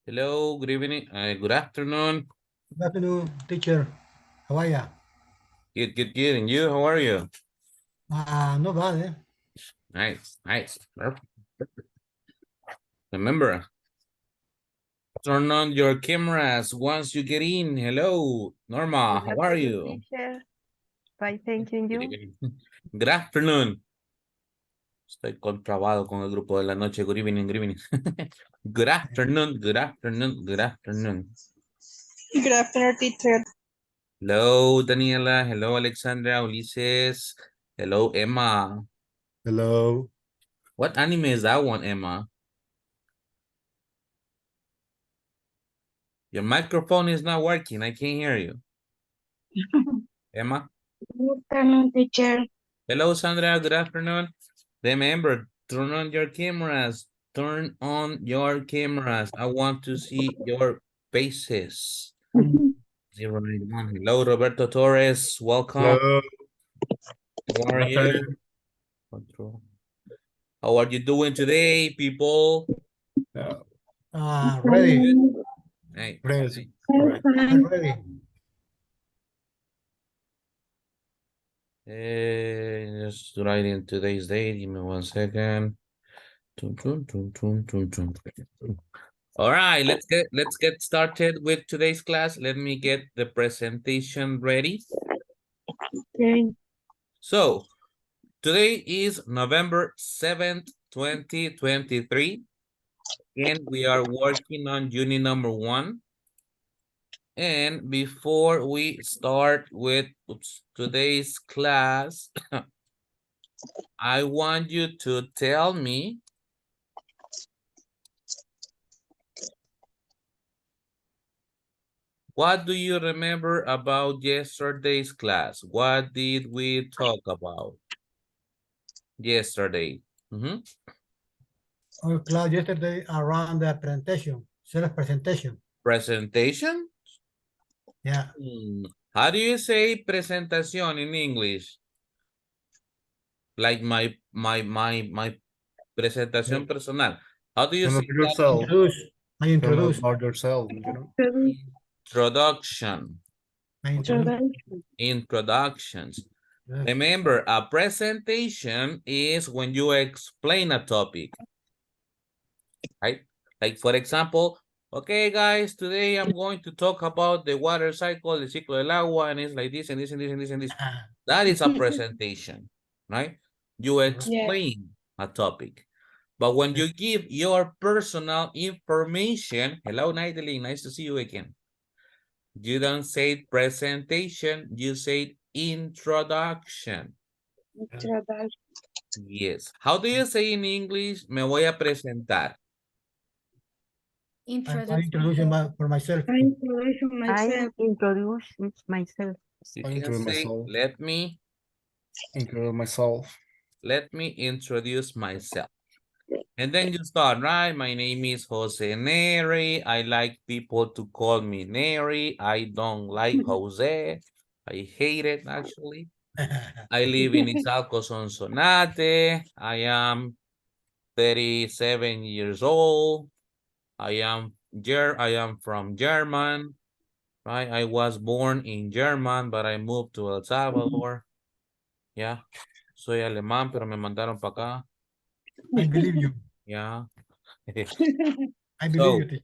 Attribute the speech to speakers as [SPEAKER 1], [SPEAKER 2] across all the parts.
[SPEAKER 1] Hello, good evening, good afternoon.
[SPEAKER 2] Good afternoon, teacher. How are you?
[SPEAKER 1] Good. And you, how are you?
[SPEAKER 2] Not bad, eh?
[SPEAKER 1] Nice. Perfect. Remember, turn on your cameras once you get in. Hello, Norma,
[SPEAKER 3] Good
[SPEAKER 1] how are
[SPEAKER 3] afternoon,
[SPEAKER 1] you?
[SPEAKER 3] teacher. Fine, thanking
[SPEAKER 1] Good
[SPEAKER 3] you.
[SPEAKER 1] evening. Good afternoon. Estoy contrabado con el grupo de la noche. Good evening, good evening. Good afternoon, good afternoon, good afternoon.
[SPEAKER 4] Good afternoon, teacher.
[SPEAKER 1] Hello, Daniela. Hello, Alexandra, Ulises. Hello, Emma.
[SPEAKER 2] Hello.
[SPEAKER 1] What anime is that one, Emma? Your microphone is not working. I can't hear you. Emma?
[SPEAKER 4] Good afternoon, teacher.
[SPEAKER 1] Hello, Sandra. Good afternoon. Remember, turn on your cameras. Turn on your cameras. I want to see your faces. 091. Hello, Roberto Torres. Welcome.
[SPEAKER 2] Hello.
[SPEAKER 1] How are
[SPEAKER 2] Good
[SPEAKER 1] you?
[SPEAKER 2] afternoon.
[SPEAKER 1] Control. How are you doing today, people?
[SPEAKER 2] Ready.
[SPEAKER 1] Hey,
[SPEAKER 2] Ready.
[SPEAKER 1] hey.
[SPEAKER 2] Right. I'm ready.
[SPEAKER 1] Just writing today's date. Give me 1 second. All right, let's get started with today's class. Let me get the presentation ready.
[SPEAKER 4] Okay.
[SPEAKER 1] So today is November 7th, 2023, and we are working on unit number 1. And before we start with today's class, I want you to tell me what do you remember about yesterday's class? What did we talk about yesterday?
[SPEAKER 2] Our class yesterday around the presentation, self-presentation.
[SPEAKER 1] Presentation?
[SPEAKER 2] Yeah.
[SPEAKER 1] How do you say presentación in English? Like my presentación personal. How do you say that?
[SPEAKER 5] yourself.
[SPEAKER 2] I introduce.
[SPEAKER 5] About yourself, you know.
[SPEAKER 1] Introduction.
[SPEAKER 2] I introduce.
[SPEAKER 1] Introductions.
[SPEAKER 2] Yes.
[SPEAKER 1] Remember, a presentation is when you explain a topic, right? Like, for example, okay, guys, today I'm going to talk about the water cycle, el ciclo del agua, and it's like this and this and this and this and this. That is a presentation, right? You explain a topic. But when you give your personal information, hello, Nightly, nice to see you again. You don't say presentation, you say introduction. Yes. How do you say in English, me voy a presentar?
[SPEAKER 2] I introduce for myself.
[SPEAKER 4] I introduce
[SPEAKER 3] I
[SPEAKER 4] myself.
[SPEAKER 3] introduce myself.
[SPEAKER 1] You
[SPEAKER 5] I
[SPEAKER 1] can
[SPEAKER 5] introduce
[SPEAKER 1] say,
[SPEAKER 5] myself.
[SPEAKER 1] let me introduce myself. And then you start, right? My name is Jose Nery. I like people to call me Nery. I don't like Jose. I hate it, actually. I live in Izalco, Sonsonate. I am 37 years old. I am from German, right? I was born in German, but I moved to El Salvador. Yeah. Soy alemán, pero me mandaron para acá.
[SPEAKER 2] I believe you.
[SPEAKER 1] Yeah.
[SPEAKER 2] I believe you,
[SPEAKER 1] So,
[SPEAKER 2] teacher.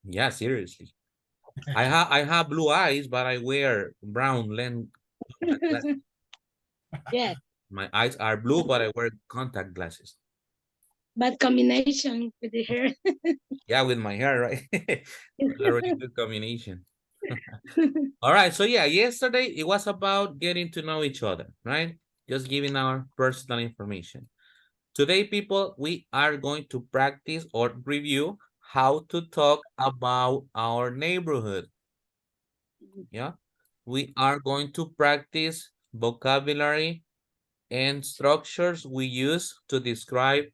[SPEAKER 1] yeah, seriously. I have blue eyes, but I wear brown lens.
[SPEAKER 4] Yes,
[SPEAKER 1] My eyes are blue, but I wear contact glasses.
[SPEAKER 4] but combination with the hair.
[SPEAKER 1] Yeah, with my hair, right? Already good combination. All right, so yeah, yesterday it was about getting to know each other, right? Just giving our personal information. Today, people, we are going to practice or review how to talk about our neighborhood. Yeah, we are going to practice vocabulary and structures we use to describe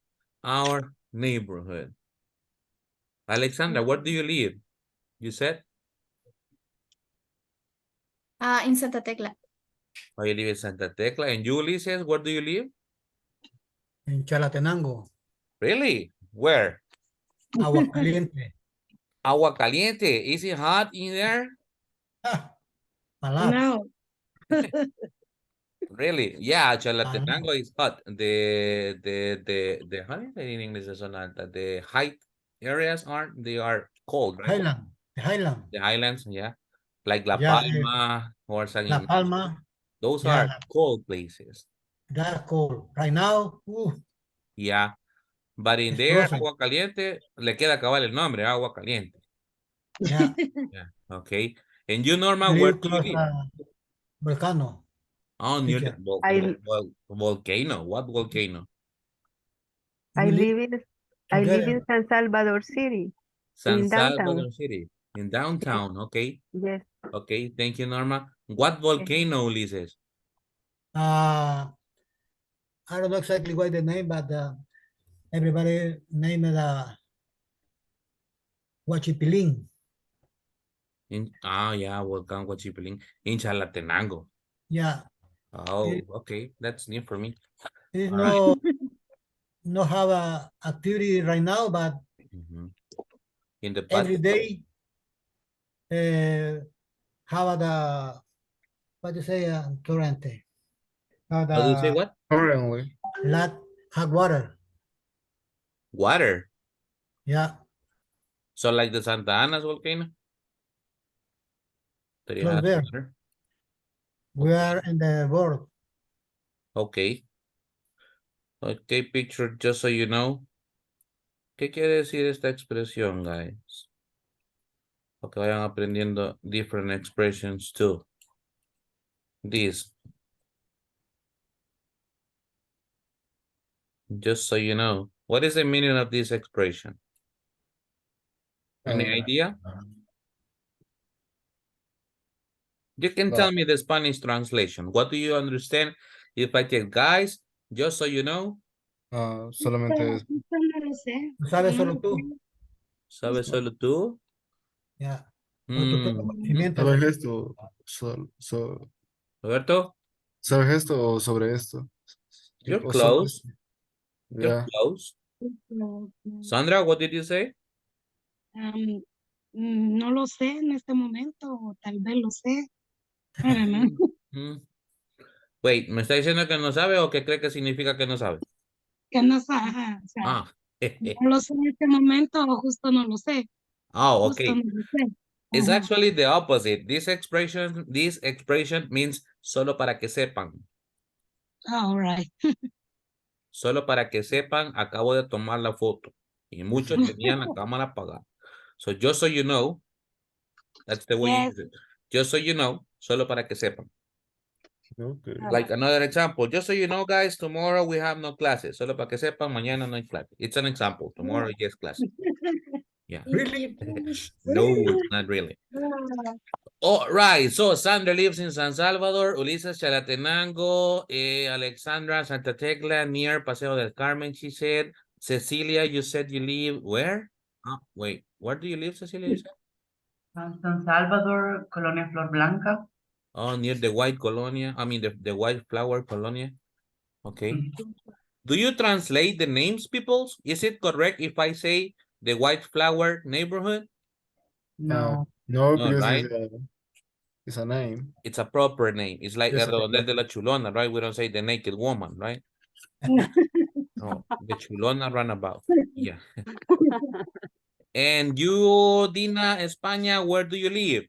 [SPEAKER 1] our neighborhood. Alexandra, where do you live? You said?
[SPEAKER 6] In Santa Tecla.
[SPEAKER 1] Oh, you live in Santa Tecla. And you, Ulises, where do you live?
[SPEAKER 2] In Chalatenango.
[SPEAKER 1] Really? Where?
[SPEAKER 2] Aguascaliente.
[SPEAKER 1] Agua caliente. Is it hot in there?
[SPEAKER 2] Ah, a lot.
[SPEAKER 4] No,
[SPEAKER 1] Really? Yeah,
[SPEAKER 2] no.
[SPEAKER 1] Chalatenango is hot. The how do you say in English is not that the high areas aren't, they are cold, right?
[SPEAKER 2] Highland. The Highland.
[SPEAKER 1] The highlands, yeah. Like La
[SPEAKER 2] Yeah,
[SPEAKER 1] Palma or San
[SPEAKER 2] La
[SPEAKER 1] Ignacio.
[SPEAKER 2] Palma.
[SPEAKER 1] Those
[SPEAKER 2] Yeah,
[SPEAKER 1] are cold places.
[SPEAKER 2] that's cold. Right now,
[SPEAKER 1] Yeah. But in
[SPEAKER 2] it's
[SPEAKER 1] there,
[SPEAKER 2] frozen.
[SPEAKER 1] agua caliente, le queda cabal el nombre, agua caliente.
[SPEAKER 2] Yeah,
[SPEAKER 1] Yeah. Okay. And you, Norma, where
[SPEAKER 2] live
[SPEAKER 1] do you
[SPEAKER 2] close
[SPEAKER 1] live?
[SPEAKER 2] volcano.
[SPEAKER 1] Oh, near the
[SPEAKER 2] Teacher.
[SPEAKER 1] volcano. What volcano?
[SPEAKER 3] I
[SPEAKER 2] You
[SPEAKER 3] live in
[SPEAKER 2] together.
[SPEAKER 3] San Salvador City,
[SPEAKER 1] San
[SPEAKER 3] in downtown.
[SPEAKER 1] Salvador City. In
[SPEAKER 3] Yes,
[SPEAKER 1] downtown. Okay.
[SPEAKER 3] yes,
[SPEAKER 1] Okay. Thank you, Norma. What
[SPEAKER 3] yes.
[SPEAKER 1] volcano, Ulises?
[SPEAKER 2] I don't know exactly what the name, but everybody name it Huachipilín.
[SPEAKER 1] Yeah, Volcán Huachipilín. In Chalatenango.
[SPEAKER 2] Yeah,
[SPEAKER 1] Oh, okay. That's new for me.
[SPEAKER 2] it's
[SPEAKER 1] All right.
[SPEAKER 2] no have a activity right now, but
[SPEAKER 1] Mhm. In the past,
[SPEAKER 2] every day have the what you say torrente.
[SPEAKER 1] how do you say
[SPEAKER 2] The
[SPEAKER 1] what?
[SPEAKER 5] Currently,
[SPEAKER 2] lot hot water.
[SPEAKER 1] Water.
[SPEAKER 2] Yeah,
[SPEAKER 1] So like the Santa Ana's volcano? That it
[SPEAKER 2] close
[SPEAKER 1] has
[SPEAKER 2] there.
[SPEAKER 1] water.
[SPEAKER 2] We are in the board.
[SPEAKER 1] Okay. Okay, picture, just so you know. ¿Qué quiere decir esta expresión, guys? Para que vayan aprendiendo different expressions too. This. Just so you know. What is the meaning of this expression? Any idea? You can tell me the Spanish translation. What do you understand if I tell guys, just so you know?
[SPEAKER 5] solamente
[SPEAKER 4] esto no lo sé.
[SPEAKER 2] ¿Tú sabes
[SPEAKER 4] No
[SPEAKER 2] solo
[SPEAKER 4] lo
[SPEAKER 2] tú?
[SPEAKER 1] ¿Sabes solo tú?
[SPEAKER 2] Yeah. O tu conocimiento.
[SPEAKER 5] ¿sabes esto?
[SPEAKER 1] Roberto,
[SPEAKER 5] ¿Sabes esto o sobre esto?
[SPEAKER 1] you're
[SPEAKER 5] O solo
[SPEAKER 1] close.
[SPEAKER 5] esto.
[SPEAKER 1] You're
[SPEAKER 5] Ya.
[SPEAKER 1] close.
[SPEAKER 4] no,
[SPEAKER 1] Sandra, what did you say?
[SPEAKER 4] no lo sé en este momento, o tal vez lo sé. I don't know.
[SPEAKER 1] Mm. Wait, ¿me está diciendo que no sabe o que cree que significa que no sabe?
[SPEAKER 4] Que no sé, ajá, o sea,
[SPEAKER 1] Ah,
[SPEAKER 4] no lo sé en este momento o justo no lo sé.
[SPEAKER 1] oh,
[SPEAKER 4] Justo
[SPEAKER 1] okay.
[SPEAKER 4] no lo sé.
[SPEAKER 1] It's
[SPEAKER 4] Ajá.
[SPEAKER 1] actually the opposite. This expression means solo para que sepan.
[SPEAKER 4] All right.
[SPEAKER 1] Solo para que sepan, acabo de tomar la foto. Y muchos tenían la cámara apagada. So just so you know, that's the way you
[SPEAKER 4] Yes.
[SPEAKER 1] use it. Just so you know, solo para que sepan.
[SPEAKER 5] Okay.
[SPEAKER 1] Like another example, just so you know, guys, tomorrow we have no classes. Solo para que sepan, mañana no hay clases. It's an example. Tomorrow, yes, class. Yeah.
[SPEAKER 2] Really?
[SPEAKER 1] No, not really. All right. So Sandra lives in San Salvador, Ulises Chalatenango, Alexandra Santa Tecla near Paseo del Carmen, she said. Cecilia, you said you live where? Oh, wait, where do you live, Cecilia? You said?
[SPEAKER 7] San Salvador, Colonia Flor Blanca.
[SPEAKER 1] Oh, near the white colonia. I mean, the white flower colonia. Okay.
[SPEAKER 7] Mm.
[SPEAKER 1] Do you translate the names, peoples? Is it correct if I say the white flower neighborhood?
[SPEAKER 7] No.
[SPEAKER 5] No,
[SPEAKER 1] No,
[SPEAKER 5] because
[SPEAKER 1] right?
[SPEAKER 5] it's a name.
[SPEAKER 1] It's a proper name. It's like
[SPEAKER 5] Yes,
[SPEAKER 1] El Redondel de la Chulona, right? We don't say the naked woman, right? No, the Chulona runabout. Yeah. And you, Dina, España, where do you live?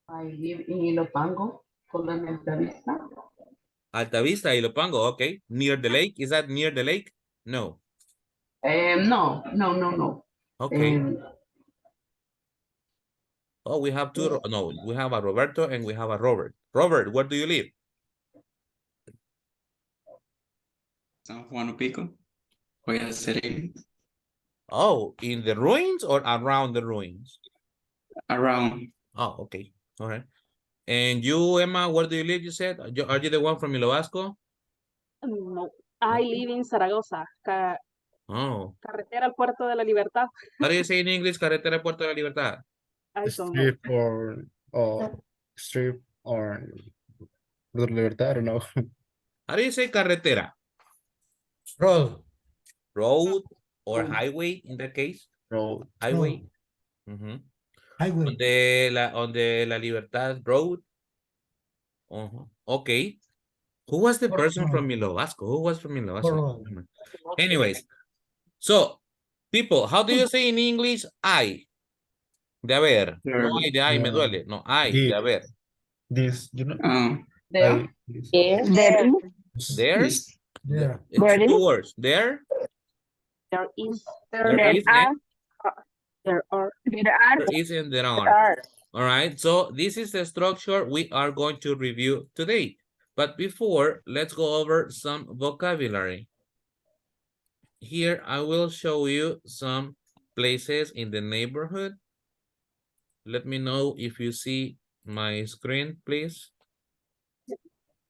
[SPEAKER 7] I live in Ilopango, Colonia Altavista.
[SPEAKER 1] Altavista, Ilopango, okay. Near the lake? Is that near the lake? No.
[SPEAKER 7] No.
[SPEAKER 1] Okay.
[SPEAKER 7] Um,
[SPEAKER 1] Oh, we have two. No, we have a Roberto and we have a Robert. Robert, where do you live?
[SPEAKER 8] San Juan Pico. Voy a hacer
[SPEAKER 1] Oh, in the ruins or around the ruins?
[SPEAKER 8] around.
[SPEAKER 1] Oh, okay. All right. And you, Emma, where do you live, you said? Are you the one from Iloasco?
[SPEAKER 9] No, I live in Zaragoza,
[SPEAKER 1] Oh.
[SPEAKER 9] carretera al Puerto de la Libertad.
[SPEAKER 1] How do you say in English, Carretera Puerto de la Libertad?
[SPEAKER 9] I don't know.
[SPEAKER 5] Strip or Libertad, I don't know.
[SPEAKER 1] How do you say carretera?
[SPEAKER 2] Road.
[SPEAKER 1] Road or highway in that case?
[SPEAKER 5] Road.
[SPEAKER 1] Highway. Mhm.
[SPEAKER 2] Highway.
[SPEAKER 1] On the La Libertad Road. Okay. Who was the person from Milo Vasco? Who was from Milo Vasco? Anyways, so people, how do you say in English I? De haber. No hay de ay, me duele. No, hay, de haber.
[SPEAKER 5] This, you know,
[SPEAKER 7] There?
[SPEAKER 5] this.
[SPEAKER 3] There
[SPEAKER 1] There?
[SPEAKER 8] This.
[SPEAKER 2] There.
[SPEAKER 1] It's
[SPEAKER 3] There
[SPEAKER 1] two
[SPEAKER 3] is.
[SPEAKER 1] words. There?
[SPEAKER 9] There is.
[SPEAKER 1] There
[SPEAKER 3] There
[SPEAKER 1] is
[SPEAKER 3] are.
[SPEAKER 1] and
[SPEAKER 9] There are.
[SPEAKER 3] There are.
[SPEAKER 1] there is and there
[SPEAKER 3] There
[SPEAKER 1] are.
[SPEAKER 3] are.
[SPEAKER 1] All right, so this is the structure we are going to review today. But before, let's go over some vocabulary. Here, I will show you some places in the neighborhood. Let me know if you see my screen, please.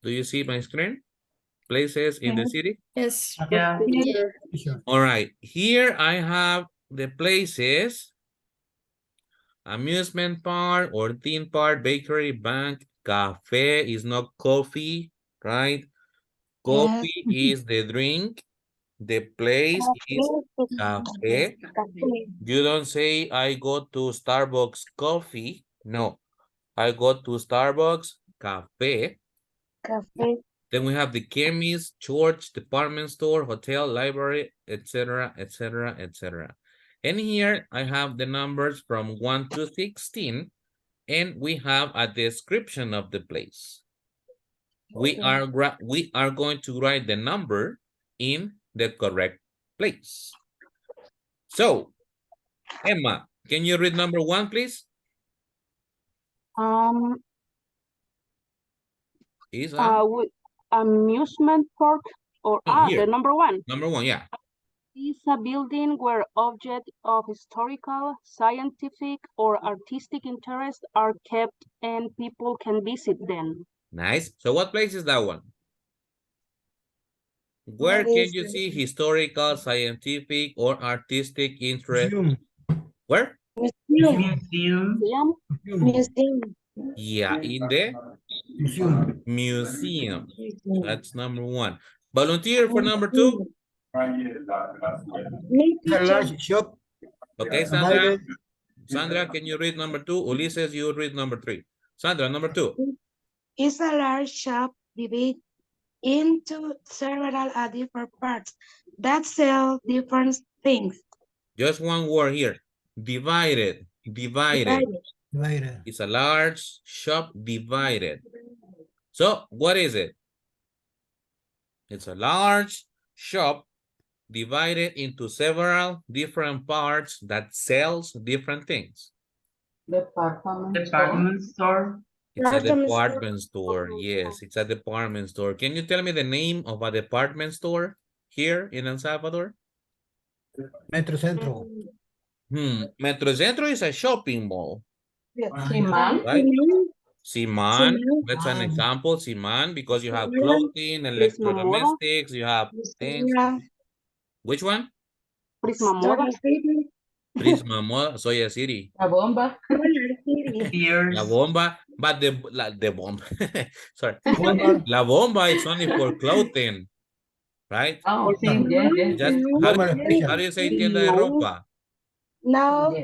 [SPEAKER 1] Do you see my screen? Places in the city?
[SPEAKER 6] Yes.
[SPEAKER 7] Yeah.
[SPEAKER 2] Sure.
[SPEAKER 1] All right, here I have the places. Amusement park or theme park, bakery, bank, cafe is not coffee, right? Coffee is the drink. The place is cafe. You don't say I go to Starbucks coffee. No, I go to Starbucks cafe.
[SPEAKER 3] Cafe.
[SPEAKER 1] Then we have the chemist, church, department store, hotel, library, etc., etc., etc. And here I have the numbers from 1 to 16, and we have a description of the place. We are going to write the number in the correct place. So, Emma, can you read number 1, please? Is
[SPEAKER 9] Amusement park or
[SPEAKER 1] here.
[SPEAKER 9] the number 1
[SPEAKER 1] Number 1, yeah.
[SPEAKER 9] is a building where objects of historical, scientific, or artistic interest are kept and people can visit them.
[SPEAKER 1] Nice. So what place is that one? Where can you see historical, scientific, or artistic interest?
[SPEAKER 2] Museum.
[SPEAKER 1] Where?
[SPEAKER 7] Museum.
[SPEAKER 3] Museum.
[SPEAKER 1] Yeah, in the
[SPEAKER 2] Museum.
[SPEAKER 1] museum. That's number 1. Volunteer for number 2.
[SPEAKER 2] A large shop.
[SPEAKER 1] Okay, Sandra.
[SPEAKER 2] Divided.
[SPEAKER 1] Sandra, can you read number 2? Ulises, you read number 3. Sandra, number 2.
[SPEAKER 3] Is a large shop divided into several different parts that sell different things.
[SPEAKER 1] Just one word here. Divided. Divided.
[SPEAKER 2] Divided.
[SPEAKER 1] It's a large shop divided. So what is it? It's a large shop divided into several different parts that sells different things.
[SPEAKER 7] Department store.
[SPEAKER 1] It's a department store. Yes, it's a department store. Can you tell me the name of a department store here in El Salvador?
[SPEAKER 2] Metro Centro.
[SPEAKER 1] Metro Centro is a shopping mall,
[SPEAKER 7] Siman.
[SPEAKER 1] right? Siman, that's an example. Siman, because you have clothing, electrodomestics, you have things. Which one?
[SPEAKER 9] Prisma Moda.
[SPEAKER 1] Prisma Moda, Soya City.
[SPEAKER 7] La bomba.
[SPEAKER 1] La Bomba, but the bomb. Sorry. La Bomba is only for clothing, right?
[SPEAKER 7] Oh, sí, yeah.
[SPEAKER 1] Just, how do you say tienda de ropa?
[SPEAKER 3] No.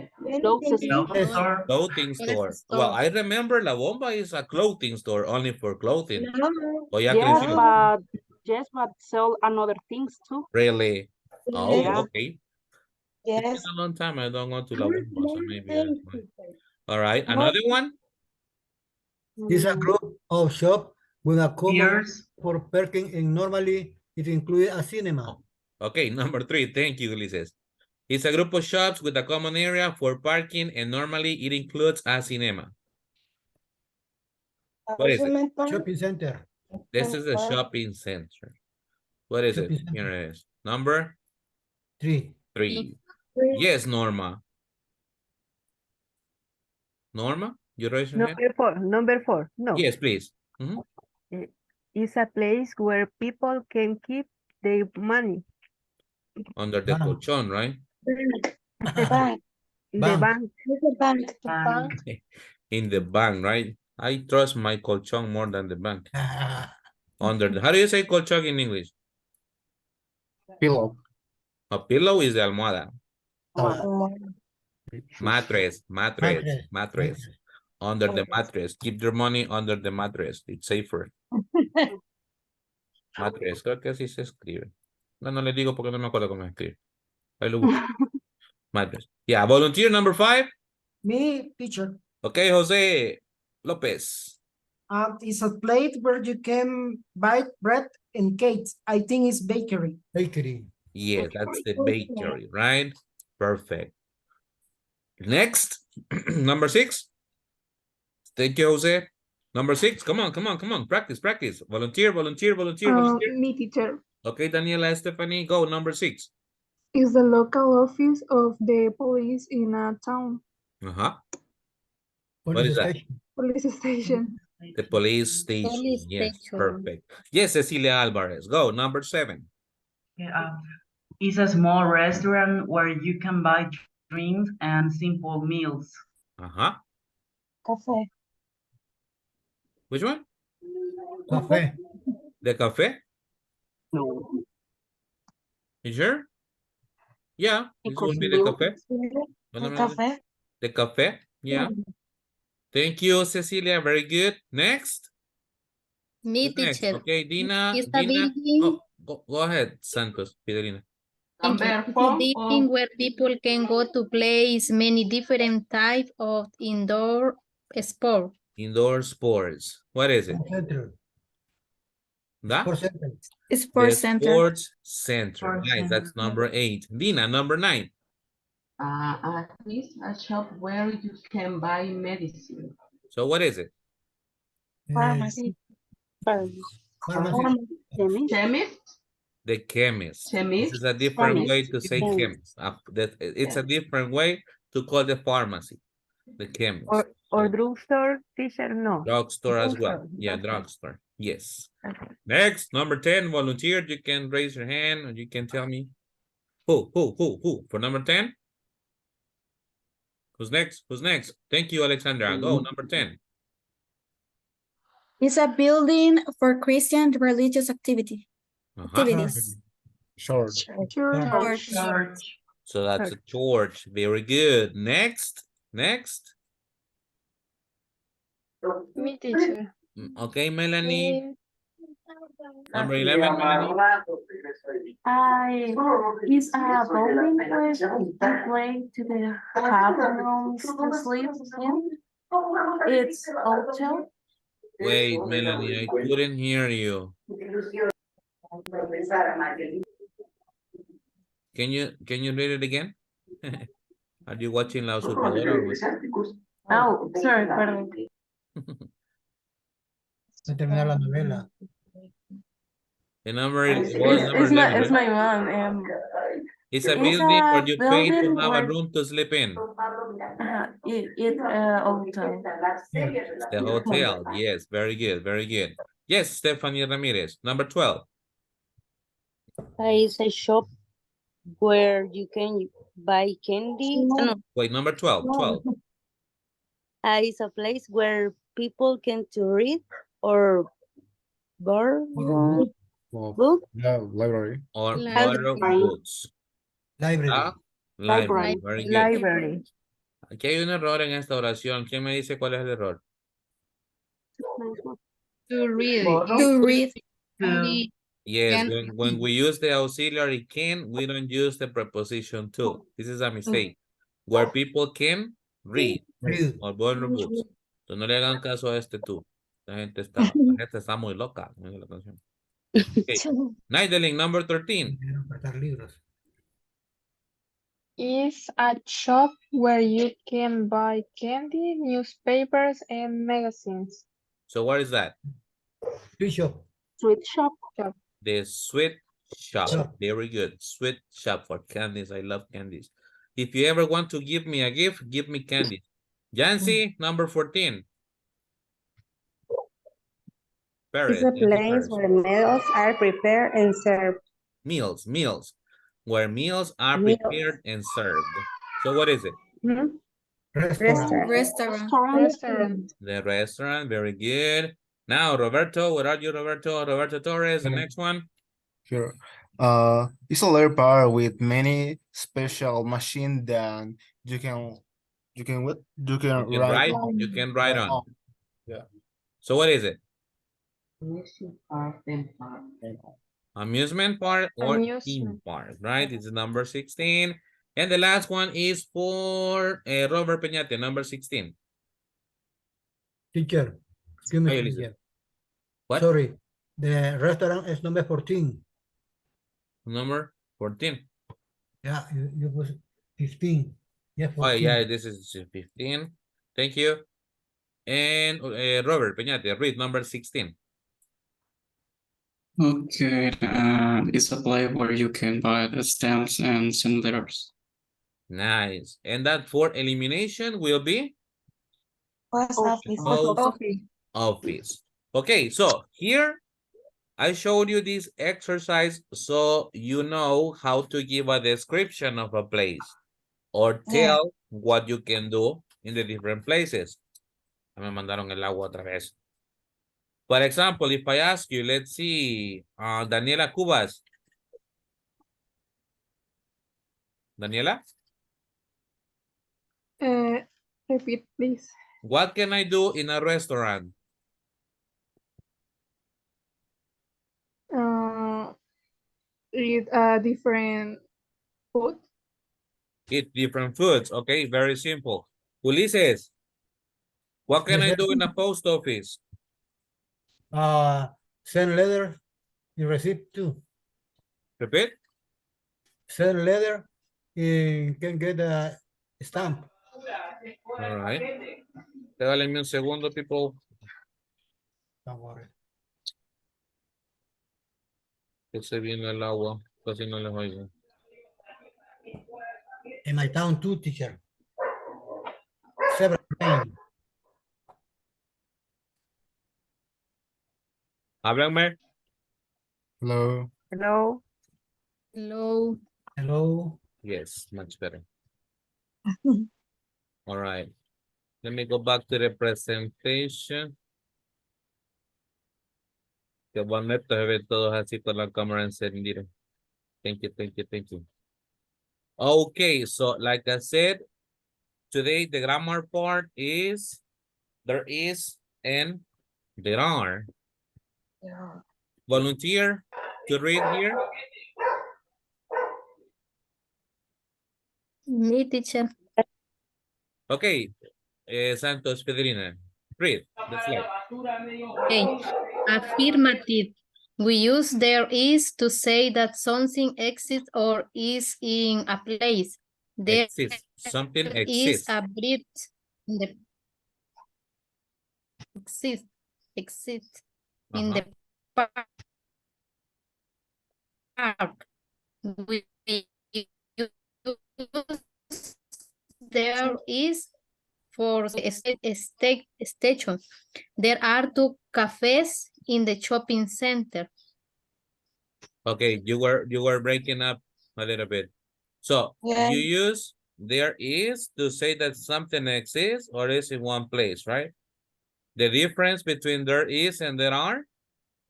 [SPEAKER 7] Store.
[SPEAKER 1] Clothing store. Well, I remember La Bomba is a clothing store only for clothing. O ya creció.
[SPEAKER 9] Yes, but sell another things too.
[SPEAKER 1] Really? Oh,
[SPEAKER 9] Yeah.
[SPEAKER 1] okay. It's been a long time I don't go to La Bomba, so maybe that's why. All right, another one?
[SPEAKER 2] Is a group of shop with a common
[SPEAKER 7] Years.
[SPEAKER 2] for parking and normally it includes a cinema.
[SPEAKER 1] Okay, number 3. Thank you, Ulises. It's a group of shops with a common area for parking and normally it includes a cinema. What is it?
[SPEAKER 2] Shopping center.
[SPEAKER 1] This is a shopping center. What is it?
[SPEAKER 2] Shopping center.
[SPEAKER 1] Here it is. Number
[SPEAKER 2] 3.
[SPEAKER 1] 3. Yes, Norma. Norma, you raise your hand?
[SPEAKER 3] Number 4. No.
[SPEAKER 1] Yes, please.
[SPEAKER 3] It's a place where people can keep their money.
[SPEAKER 1] Under the colchón, right?
[SPEAKER 3] The bank. The bank.
[SPEAKER 1] In the bank, right? I trust my colchón more than the bank. Under the, how do you say colchón in English?
[SPEAKER 5] Pillow.
[SPEAKER 1] A pillow is the almohada. Mattress, mattress,
[SPEAKER 2] Mattress,
[SPEAKER 1] mattress. Under the mattress. Keep your money under the mattress. It's safer. Mattress, creo que así se escribe. No, no le digo porque no me acuerdo cómo se escribe. Ahí lo busco. Mattress. Yeah, volunteer number 5.
[SPEAKER 10] Me, teacher.
[SPEAKER 1] Okay, Jose Lopez.
[SPEAKER 10] It's a place where you can buy bread and cakes. I think it's bakery.
[SPEAKER 2] Bakery.
[SPEAKER 1] Yeah, that's the bakery, right? Perfect. Next, number 6. Thank you, Jose. Number 6, come on, come on, come on. Practice, practice. Volunteer, volunteer, volunteer, volunteer.
[SPEAKER 6] Me, teacher.
[SPEAKER 1] Okay, Daniela, Stephanie, go. Number 6.
[SPEAKER 6] Is the local office of the police in a town.
[SPEAKER 1] Uh-huh. What
[SPEAKER 2] Police
[SPEAKER 1] is that?
[SPEAKER 2] station.
[SPEAKER 6] Police station.
[SPEAKER 1] The police station.
[SPEAKER 6] Police
[SPEAKER 1] Yes,
[SPEAKER 6] station.
[SPEAKER 1] perfect. Yes, Cecilia Alvarez. Go, number 7.
[SPEAKER 7] Yeah, it's a small restaurant where you can buy drinks and simple meals.
[SPEAKER 1] Uh-huh.
[SPEAKER 3] Café.
[SPEAKER 1] Which one?
[SPEAKER 2] Café.
[SPEAKER 1] The cafe?
[SPEAKER 7] No.
[SPEAKER 1] You sure? Yeah, this would be the cafe.
[SPEAKER 3] Café.
[SPEAKER 1] The cafe, yeah. Thank you, Cecilia. Very good. Next.
[SPEAKER 6] Me,
[SPEAKER 1] Who's next?
[SPEAKER 6] teacher.
[SPEAKER 1] Okay, Dina.
[SPEAKER 6] Is a
[SPEAKER 1] Dina.
[SPEAKER 6] building,
[SPEAKER 1] Oh, go ahead, Santos, Fidelina.
[SPEAKER 6] thank you. It's a building where people can go to play many different types of indoor sport.
[SPEAKER 1] Indoor sports. What is it?
[SPEAKER 2] Center.
[SPEAKER 1] That?
[SPEAKER 2] Sports center.
[SPEAKER 6] Sports
[SPEAKER 1] The
[SPEAKER 6] center.
[SPEAKER 1] sports center.
[SPEAKER 7] Sports
[SPEAKER 1] Nice. That's
[SPEAKER 7] center.
[SPEAKER 1] number 8. Dina, number 9.
[SPEAKER 11] It's a shop where you can buy medicine.
[SPEAKER 1] So what is it?
[SPEAKER 3] Pharmacy.
[SPEAKER 2] Pharmacy.
[SPEAKER 11] Chemist?
[SPEAKER 1] The chemist. This
[SPEAKER 11] Chemist?
[SPEAKER 1] is a different
[SPEAKER 11] Chemist.
[SPEAKER 1] way to say
[SPEAKER 9] Chemist.
[SPEAKER 1] chemist. It's a different way to call the pharmacy. The chemist.
[SPEAKER 9] Or drugstore, teacher, no.
[SPEAKER 1] Drugstore as well.
[SPEAKER 9] Drugstore,
[SPEAKER 1] Yeah,
[SPEAKER 9] drugstore.
[SPEAKER 1] drugstore. Yes.
[SPEAKER 9] Okay.
[SPEAKER 1] Next, number 10, volunteer. You can raise your hand and you can tell me who? For number 10? Who's next? Who's next? Thank you, Alexandra. Go, number 10.
[SPEAKER 6] It's a building for Christian religious activity.
[SPEAKER 1] Uh-huh.
[SPEAKER 6] Activities.
[SPEAKER 5] Short.
[SPEAKER 6] Church.
[SPEAKER 7] Church.
[SPEAKER 1] So that's a church. Very good. Next. Next.
[SPEAKER 4] Me, teacher.
[SPEAKER 1] Okay, Melanie. Number 11, Melanie.
[SPEAKER 9] Is a building where you play to the have rooms to sleep in. It's hotel.
[SPEAKER 1] Wait, Melanie, I couldn't hear you. Can you read it again? Are you watching La Usurpadora? or what?
[SPEAKER 9] Oh, sorry, pardon.
[SPEAKER 2] Se termina la novela.
[SPEAKER 1] The number is number 11,
[SPEAKER 9] It's
[SPEAKER 1] right?
[SPEAKER 9] my mom.
[SPEAKER 1] It's a
[SPEAKER 9] it's
[SPEAKER 1] building
[SPEAKER 9] a
[SPEAKER 1] where you pay to
[SPEAKER 9] building
[SPEAKER 1] have a
[SPEAKER 9] where-
[SPEAKER 1] room to sleep in.
[SPEAKER 9] It's hotel.
[SPEAKER 1] It's the hotel. Yes, very good, very good. Yes, Stephanie Ramirez. Number 12.
[SPEAKER 11] It's a shop where you can buy candy. No,
[SPEAKER 1] Wait, number 12. 12.
[SPEAKER 11] it's a place where people can to read or borrow
[SPEAKER 5] Well,
[SPEAKER 11] book.
[SPEAKER 5] no, library.
[SPEAKER 1] Or
[SPEAKER 6] Library.
[SPEAKER 1] borrow books.
[SPEAKER 2] Library.
[SPEAKER 1] Ah, library. Very good.
[SPEAKER 9] Library.
[SPEAKER 1] Aquí hay un error en esta oración. ¿Quién me dice cuál es el error?
[SPEAKER 6] To read.
[SPEAKER 7] Borrow.
[SPEAKER 6] To read.
[SPEAKER 7] To-
[SPEAKER 1] Yes,
[SPEAKER 6] Can-
[SPEAKER 1] when we use the auxiliary can, we don't use the preposition to. This is a mistake. Where people can read
[SPEAKER 2] Read.
[SPEAKER 1] or borrow books. So no le hagan caso a este tú. La gente está muy loca. Oiga la canción. Okay. Naidelin, number 13.
[SPEAKER 2] Quiero prestar libros.
[SPEAKER 4] Is a shop where you can buy candy, newspapers, and magazines.
[SPEAKER 1] So what is that?
[SPEAKER 2] Bishop.
[SPEAKER 9] Sweet shop.
[SPEAKER 1] The sweet shop.
[SPEAKER 2] Shop.
[SPEAKER 1] Very good. Sweet shop for candies. I love candies. If you ever want to give me a gift, give me candy. Jancy, number 14. Perez,
[SPEAKER 11] It's a
[SPEAKER 1] Jancy
[SPEAKER 11] place
[SPEAKER 1] Perez.
[SPEAKER 11] where meals are prepared and served.
[SPEAKER 1] Meals. Where meals are
[SPEAKER 11] Meals.
[SPEAKER 1] prepared and served. So what is it?
[SPEAKER 2] Restaurant.
[SPEAKER 6] Restaurant.
[SPEAKER 4] Restaurant.
[SPEAKER 1] The restaurant. Very good. Now, Roberto, where are you, Roberto? Roberto Torres, the
[SPEAKER 5] Okay.
[SPEAKER 1] next one.
[SPEAKER 5] Sure. It's a layer bar with many special machine that You can what?
[SPEAKER 1] You can
[SPEAKER 5] write
[SPEAKER 1] write, you can write on.
[SPEAKER 5] on. Yeah.
[SPEAKER 1] So what is it?
[SPEAKER 7] Amusement park, theme park.
[SPEAKER 1] Amusement park or theme
[SPEAKER 4] Amusement.
[SPEAKER 1] park, right? It's number 16. And the last one is for Robert Peñate, number 16.
[SPEAKER 2] Teacher, excuse me,
[SPEAKER 1] Hey, Elisa.
[SPEAKER 2] teacher.
[SPEAKER 1] What?
[SPEAKER 2] Sorry, the restaurant is number 14.
[SPEAKER 1] Number 14.
[SPEAKER 2] Yeah, you was 15. Yeah,
[SPEAKER 1] Oh,
[SPEAKER 2] 14.
[SPEAKER 1] yeah, this is 15. Thank you. And Robert Peñate, read number 16.
[SPEAKER 8] Okay, it's a place where you can buy the stamps and send letters.
[SPEAKER 1] Nice. And that for elimination will be
[SPEAKER 3] Post office.
[SPEAKER 1] post office. Okay, so here I showed you this exercise so you know how to give a description of a place or tell what you can do in the different places. Me mandaron el agua otra vez. For example, if I ask you, let's see, Daniela Cubas. Daniela,
[SPEAKER 4] Repeat, please.
[SPEAKER 1] what can I do in a restaurant?
[SPEAKER 4] Eat different food.
[SPEAKER 1] Eat different foods. Okay, very simple. Ulises, what can
[SPEAKER 2] Yes,
[SPEAKER 1] I
[SPEAKER 2] sir.
[SPEAKER 1] do in a post office?
[SPEAKER 2] Send letter, you receive too.
[SPEAKER 1] Repeat.
[SPEAKER 2] Send letter, you can get a stamp.
[SPEAKER 1] All right. Déjame un segundo, people.
[SPEAKER 2] Don't worry.
[SPEAKER 1] Que se viene el agua. Casi no les oigo.
[SPEAKER 2] In my town too, teacher. Several times.
[SPEAKER 1] Háblenme.
[SPEAKER 5] Hello.
[SPEAKER 11] Hello.
[SPEAKER 6] Hello.
[SPEAKER 2] Hello.
[SPEAKER 1] Yes, much better. All right. Let me go back to the presentation. Que bonito se ven todos así con la cámara encendida. Thank you, thank you, thank you. Okay, so like I said, today the grammar part is there is and there are. Volunteer to read here.
[SPEAKER 6] Me, teacher.
[SPEAKER 1] Okay, Santos Pedrina, read the slide.
[SPEAKER 6] Okay. Affirmative. We use there is to say that something exists or is in a place. There
[SPEAKER 1] Exists. Something
[SPEAKER 6] is
[SPEAKER 1] exists.
[SPEAKER 6] a breed in the exist in the park. We use there is for station. There are 2 cafes in the shopping center.
[SPEAKER 1] Okay, you were breaking up a little bit. So you use there is to say that something exists or is in one place, right? The difference between there is and there are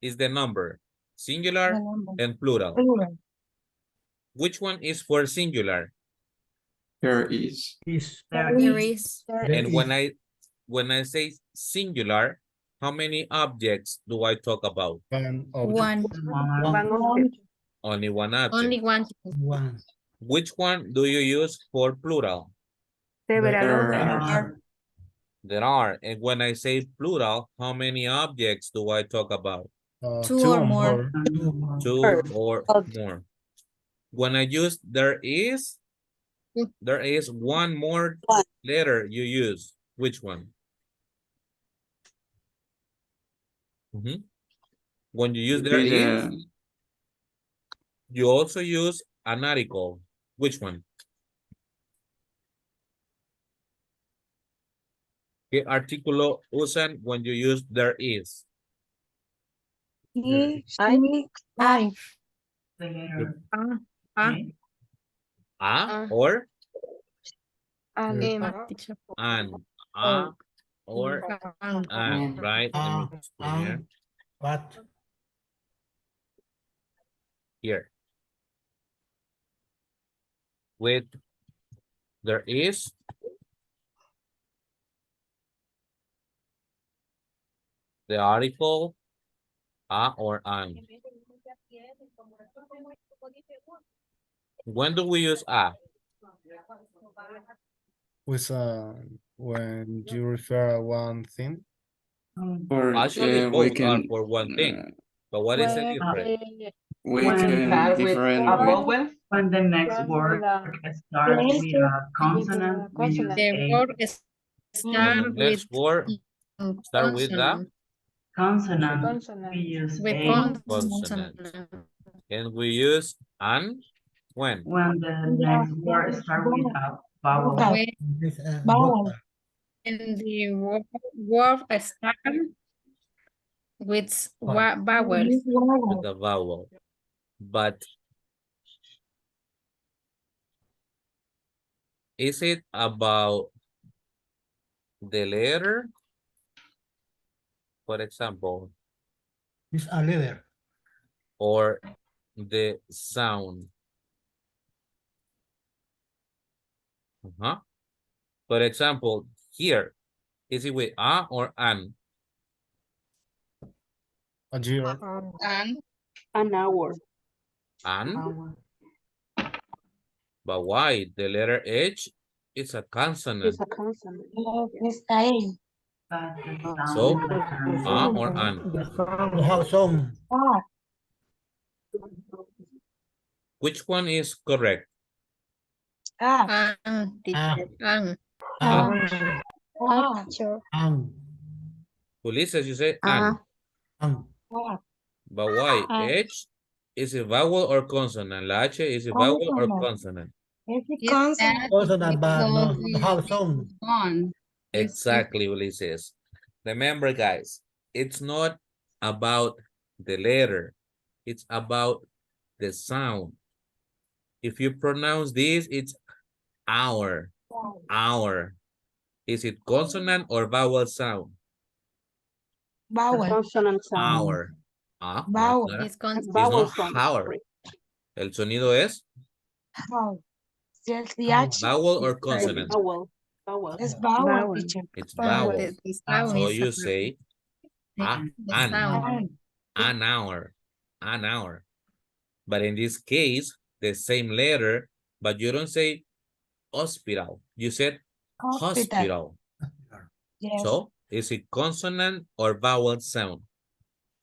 [SPEAKER 1] is the number, singular and plural. Which one is for singular?
[SPEAKER 8] There is.
[SPEAKER 6] There is.
[SPEAKER 1] And when I say singular, how many objects do I talk about?
[SPEAKER 6] One.
[SPEAKER 1] Only one object.
[SPEAKER 6] Only one.
[SPEAKER 1] Which one do you use for plural?
[SPEAKER 8] There
[SPEAKER 1] There are. And when I say plural, how many objects do I talk about?
[SPEAKER 6] 2 or more.
[SPEAKER 1] 2 or more. When I use there is one more letter you use. Which one? When you use there is, you also use an article. Which one? ¿Qué artículo usan when you use there is?
[SPEAKER 3] I.
[SPEAKER 1] Or?
[SPEAKER 6] Teacher.
[SPEAKER 1] An. Or an, right? Let me put here.
[SPEAKER 2] What?
[SPEAKER 1] Here. With There is the article a or an. When do we use a?
[SPEAKER 5] With when you refer one thing.
[SPEAKER 8] Or
[SPEAKER 1] Actually,
[SPEAKER 8] we
[SPEAKER 1] both are
[SPEAKER 8] can
[SPEAKER 1] for one thing. But what is the
[SPEAKER 4] When
[SPEAKER 1] difference?
[SPEAKER 8] we
[SPEAKER 7] When
[SPEAKER 8] can
[SPEAKER 7] start with
[SPEAKER 8] different
[SPEAKER 7] a
[SPEAKER 8] way.
[SPEAKER 7] vowel, when the next
[SPEAKER 4] Start
[SPEAKER 7] word
[SPEAKER 4] with a-
[SPEAKER 7] starts with
[SPEAKER 3] Later,
[SPEAKER 7] a consonant, we use
[SPEAKER 4] consonant.
[SPEAKER 6] The
[SPEAKER 7] a
[SPEAKER 6] word
[SPEAKER 1] When the
[SPEAKER 6] start with
[SPEAKER 1] next word start with the
[SPEAKER 7] consonant, we
[SPEAKER 4] Consonant.
[SPEAKER 7] use
[SPEAKER 6] with
[SPEAKER 7] a.
[SPEAKER 1] consonant. And we use an when?
[SPEAKER 7] When the next word starts with a vowel.
[SPEAKER 6] When
[SPEAKER 2] This,
[SPEAKER 3] vowel.
[SPEAKER 6] the word start with vowels.
[SPEAKER 3] Use vowel.
[SPEAKER 1] With the vowel. But is it about the letter? For example,
[SPEAKER 2] It's a leader.
[SPEAKER 1] or the sound? For example, here, is it with a or an?
[SPEAKER 5] A year.
[SPEAKER 9] An hour.
[SPEAKER 1] An? But why? The letter H is a consonant.
[SPEAKER 9] It's a consonant.
[SPEAKER 3] It's a.
[SPEAKER 7] But the
[SPEAKER 1] So,
[SPEAKER 7] sound is
[SPEAKER 1] a or an?
[SPEAKER 2] We have some.
[SPEAKER 3] Ah,
[SPEAKER 1] Which one is correct?
[SPEAKER 3] ah,
[SPEAKER 6] Teacher, an.
[SPEAKER 3] ah,
[SPEAKER 1] Ulises, you say an.
[SPEAKER 2] Um,
[SPEAKER 3] ah.
[SPEAKER 1] But why? H is a vowel or consonant? La H is a vowel or
[SPEAKER 3] Consonant.
[SPEAKER 1] consonant?
[SPEAKER 3] It's a
[SPEAKER 6] It's
[SPEAKER 3] consonant.
[SPEAKER 2] consonant, but no, we have some.
[SPEAKER 1] Exactly, Ulises. Remember, guys, it's not about the letter. It's about the sound. If you pronounce this, it's hour. Hour. Is it consonant or vowel sound?
[SPEAKER 3] Vowel.
[SPEAKER 9] Consonant sound.
[SPEAKER 1] Hour. Ah, no,
[SPEAKER 3] Vowel.
[SPEAKER 1] it's not.
[SPEAKER 6] It's consonant.
[SPEAKER 1] It's
[SPEAKER 9] Vowel
[SPEAKER 1] not
[SPEAKER 9] sound.
[SPEAKER 1] hour. El sonido es
[SPEAKER 3] Vowel. It's the H.
[SPEAKER 1] vowel or
[SPEAKER 9] It's
[SPEAKER 1] consonant.
[SPEAKER 9] vowel. Vowel.
[SPEAKER 3] It's vowel, teacher.
[SPEAKER 1] It's
[SPEAKER 6] Vowel.
[SPEAKER 1] vowel.
[SPEAKER 6] The sound
[SPEAKER 1] So
[SPEAKER 6] is
[SPEAKER 1] you
[SPEAKER 6] a
[SPEAKER 1] say ah,
[SPEAKER 6] the
[SPEAKER 1] an
[SPEAKER 6] sound.
[SPEAKER 1] hour. An hour. But in this case, the same letter, but you don't say hospital. You said hospital.
[SPEAKER 3] Yes.
[SPEAKER 1] So is it consonant or vowel sound?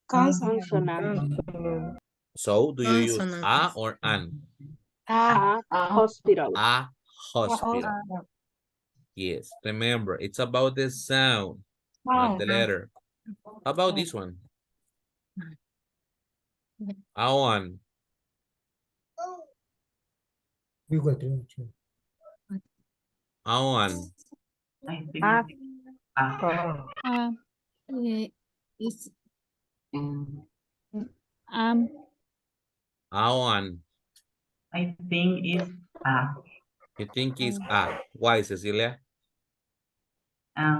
[SPEAKER 3] Consonant.
[SPEAKER 9] Consonant.
[SPEAKER 1] So do you use
[SPEAKER 6] Consonant.
[SPEAKER 1] a or an?
[SPEAKER 3] Ah.
[SPEAKER 9] A hospital.
[SPEAKER 1] A hospital. Yes, remember, it's about the sound, not the letter. How about this one? Awan.
[SPEAKER 2] We will do it.
[SPEAKER 1] Awan.
[SPEAKER 7] I think it's
[SPEAKER 6] It's
[SPEAKER 1] Awan.
[SPEAKER 7] I think it's a.
[SPEAKER 1] You think it's a. Why, Cecilia?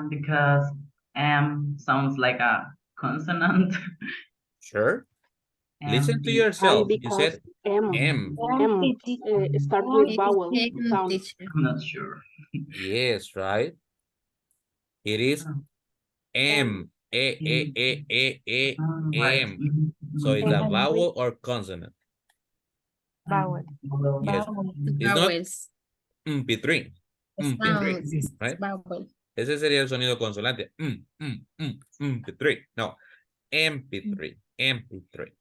[SPEAKER 7] Because sounds like a consonant.
[SPEAKER 1] Sure. Listen to yourself.
[SPEAKER 9] And
[SPEAKER 1] You said
[SPEAKER 9] because M
[SPEAKER 1] M.
[SPEAKER 9] start with
[SPEAKER 6] it's
[SPEAKER 9] vowel sound.
[SPEAKER 6] teacher.
[SPEAKER 7] I'm not sure.
[SPEAKER 1] Yes, right? It is M.
[SPEAKER 7] Right.
[SPEAKER 1] M. So it's a vowel or consonant?
[SPEAKER 3] Vowel.
[SPEAKER 1] Yes. It's not
[SPEAKER 6] Vowels.
[SPEAKER 1] P3.
[SPEAKER 6] The
[SPEAKER 1] P3,
[SPEAKER 6] sound is
[SPEAKER 1] right?
[SPEAKER 6] vowel.
[SPEAKER 1] Ese sería el sonido consonante. P3. No, MP3. MP3.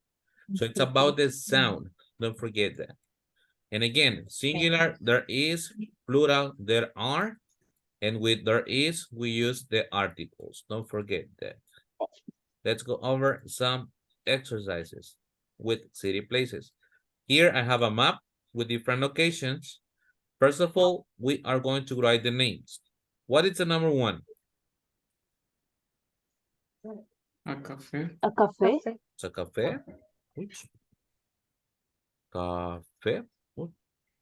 [SPEAKER 1] So it's about the sound. Don't forget that. And again, singular, there is, plural, there are. And with there is, we use the articles. Don't forget that. Let's go over some exercises with city places. Here I have a map with different locations. First of all, we are going to write the names. What is the number one?
[SPEAKER 8] A cafe.
[SPEAKER 9] A cafe.
[SPEAKER 1] It's a cafe. Which? Cafe.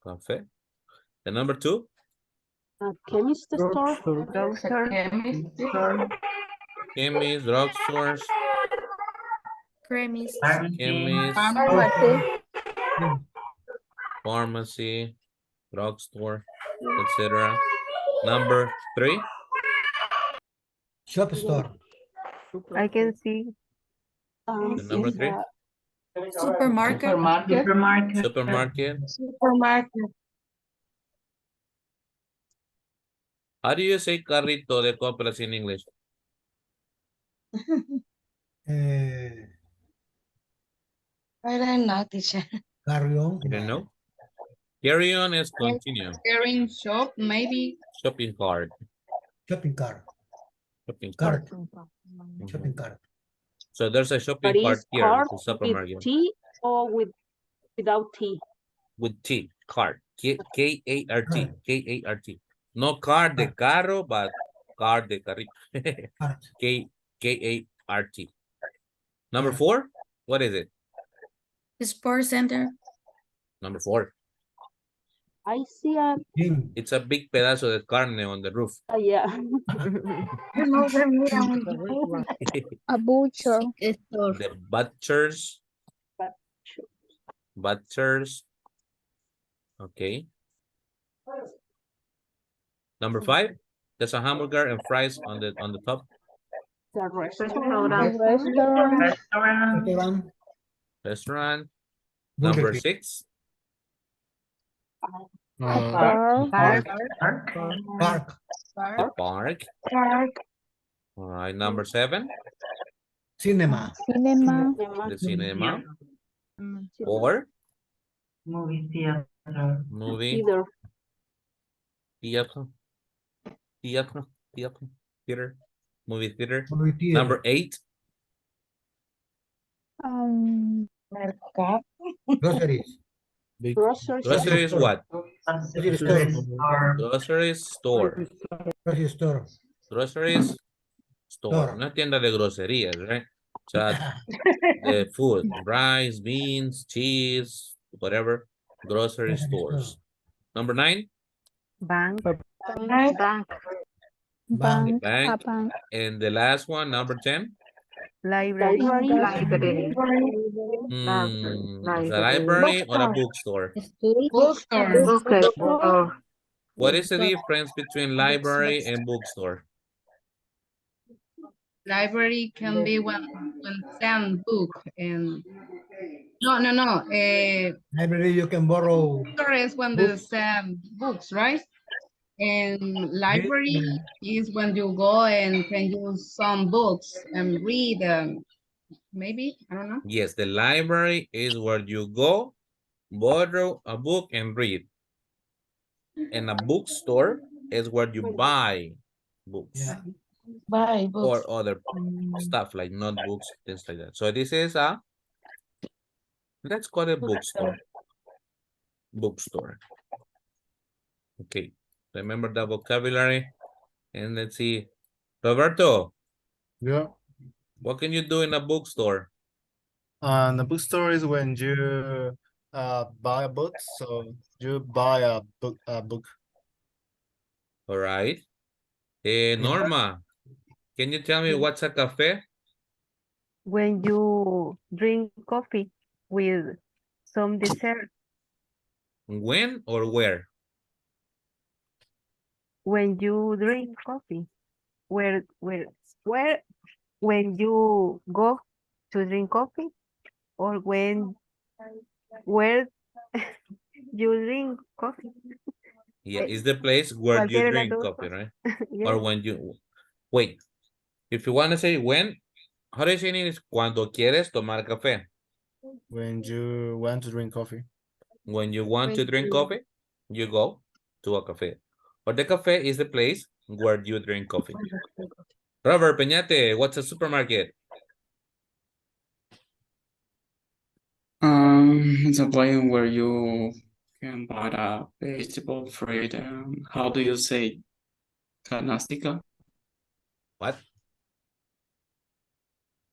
[SPEAKER 1] Cafe. The number two?
[SPEAKER 9] A chemist store.
[SPEAKER 1] Chemists, drugstores,
[SPEAKER 6] Cremis.
[SPEAKER 1] chemists, pharmacy, drugstore. etc. Number 3.
[SPEAKER 2] Shop store.
[SPEAKER 11] I can see.
[SPEAKER 1] The number 3.
[SPEAKER 9] Supermarket.
[SPEAKER 7] Supermarket.
[SPEAKER 1] Supermarket.
[SPEAKER 3] Supermarket.
[SPEAKER 1] How do you say carrito de compras in English?
[SPEAKER 2] Eh,
[SPEAKER 3] I don't know, teacher.
[SPEAKER 2] carry on.
[SPEAKER 1] You don't know? Carry on is continue.
[SPEAKER 9] Carrying shop, maybe.
[SPEAKER 1] Shopping cart.
[SPEAKER 2] Shopping cart.
[SPEAKER 1] Shopping cart.
[SPEAKER 2] Cart.
[SPEAKER 1] Mhm.
[SPEAKER 2] Shopping cart.
[SPEAKER 1] So there's a
[SPEAKER 9] But
[SPEAKER 1] shopping cart
[SPEAKER 9] is
[SPEAKER 1] here
[SPEAKER 9] cart
[SPEAKER 1] at the
[SPEAKER 9] with
[SPEAKER 1] supermarket.
[SPEAKER 9] T or without T?
[SPEAKER 1] With T, cart. K-A-R-T. K-A-R-T. No car de carro, but car de carrito.
[SPEAKER 2] Cart.
[SPEAKER 1] K-A-R-T. Number
[SPEAKER 2] Cart.
[SPEAKER 1] 4, what is it?
[SPEAKER 9] Sports center.
[SPEAKER 1] Number 4.
[SPEAKER 9] I see a,
[SPEAKER 2] Gym.
[SPEAKER 1] It's a big pedazo de carne on the roof.
[SPEAKER 9] yeah.
[SPEAKER 3] No se mira muy bien.
[SPEAKER 4] A butcher.
[SPEAKER 6] Store.
[SPEAKER 1] The butchers. Butchers. Okay. Number 5. There's a hamburger and fries on the top.
[SPEAKER 9] The restaurant.
[SPEAKER 4] A restaurant.
[SPEAKER 7] Restaurant.
[SPEAKER 2] Restaurant.
[SPEAKER 1] Restaurant.
[SPEAKER 2] Burger
[SPEAKER 1] Number
[SPEAKER 2] King.
[SPEAKER 1] 6.
[SPEAKER 4] Bar.
[SPEAKER 7] Park.
[SPEAKER 2] Park.
[SPEAKER 1] The park.
[SPEAKER 3] Park.
[SPEAKER 1] All right. Number 7.
[SPEAKER 2] Cinema.
[SPEAKER 4] Cinema.
[SPEAKER 1] The cinema.
[SPEAKER 9] Mm,
[SPEAKER 1] Or
[SPEAKER 7] Movie theater.
[SPEAKER 1] movie.
[SPEAKER 9] Either.
[SPEAKER 1] Theater. Theater. Theater. Theater. Movie theater.
[SPEAKER 2] Movie theater.
[SPEAKER 1] Number 8.
[SPEAKER 3] Mercado.
[SPEAKER 2] Groceries.
[SPEAKER 9] Grocery shop.
[SPEAKER 1] Grocery is what?
[SPEAKER 2] Grocery store.
[SPEAKER 1] Grocery store.
[SPEAKER 2] Grocery store.
[SPEAKER 1] Groceries store.
[SPEAKER 2] Store.
[SPEAKER 1] Una tienda de grocerías, right? O sea, the food, rice, beans, cheese, whatever. Grocery
[SPEAKER 2] Grocery
[SPEAKER 1] stores.
[SPEAKER 2] store.
[SPEAKER 1] Number 9.
[SPEAKER 11] Bank.
[SPEAKER 3] Bank.
[SPEAKER 2] Bank.
[SPEAKER 1] The
[SPEAKER 4] Bank. A
[SPEAKER 1] bank.
[SPEAKER 4] bank.
[SPEAKER 1] And the last one, number 10.
[SPEAKER 11] Library.
[SPEAKER 3] Library.
[SPEAKER 1] Is a library or a bookstore?
[SPEAKER 9] Bookstore.
[SPEAKER 1] What is the difference between library and bookstore?
[SPEAKER 9] Library can be when send book and no.
[SPEAKER 2] Library you can borrow.
[SPEAKER 9] Bookstore is when they
[SPEAKER 2] Books.
[SPEAKER 9] send books, right? And library is when you go and can use some books and read maybe, I don't know.
[SPEAKER 1] Yes, the library is where you go, borrow a book and read. And a bookstore is where you buy books.
[SPEAKER 2] Yeah.
[SPEAKER 3] Buy books.
[SPEAKER 1] Or other stuff like notebooks, things like that. So this is a, let's call it bookstore. Bookstore. Okay, remember the vocabulary. And let's see. Roberto,
[SPEAKER 5] Yeah.
[SPEAKER 1] what can you do in a bookstore?
[SPEAKER 5] The bookstore is when you buy a book. So you buy a book.
[SPEAKER 1] All right. Norma, can you tell me what's a cafe?
[SPEAKER 11] When you drink coffee with some dessert.
[SPEAKER 1] When or where?
[SPEAKER 11] When you drink coffee. Where when you go to drink coffee or where you drink coffee.
[SPEAKER 1] Yeah, it's the place where you
[SPEAKER 11] Cualquiera de las
[SPEAKER 1] drink
[SPEAKER 11] dos
[SPEAKER 1] coffee,
[SPEAKER 11] cosas.
[SPEAKER 1] right?
[SPEAKER 11] Yeah.
[SPEAKER 1] Or when you, wait, if you want to say when, how do you say in English? Cuando quieres tomar café.
[SPEAKER 5] When you want to drink coffee.
[SPEAKER 1] When you want to drink coffee, you go to a cafe. Or the cafe is the place where you drink coffee. Robert Peñate, what's a supermarket?
[SPEAKER 8] It's a place where you can buy a vegetable fruit. How do you say canastica?
[SPEAKER 1] What?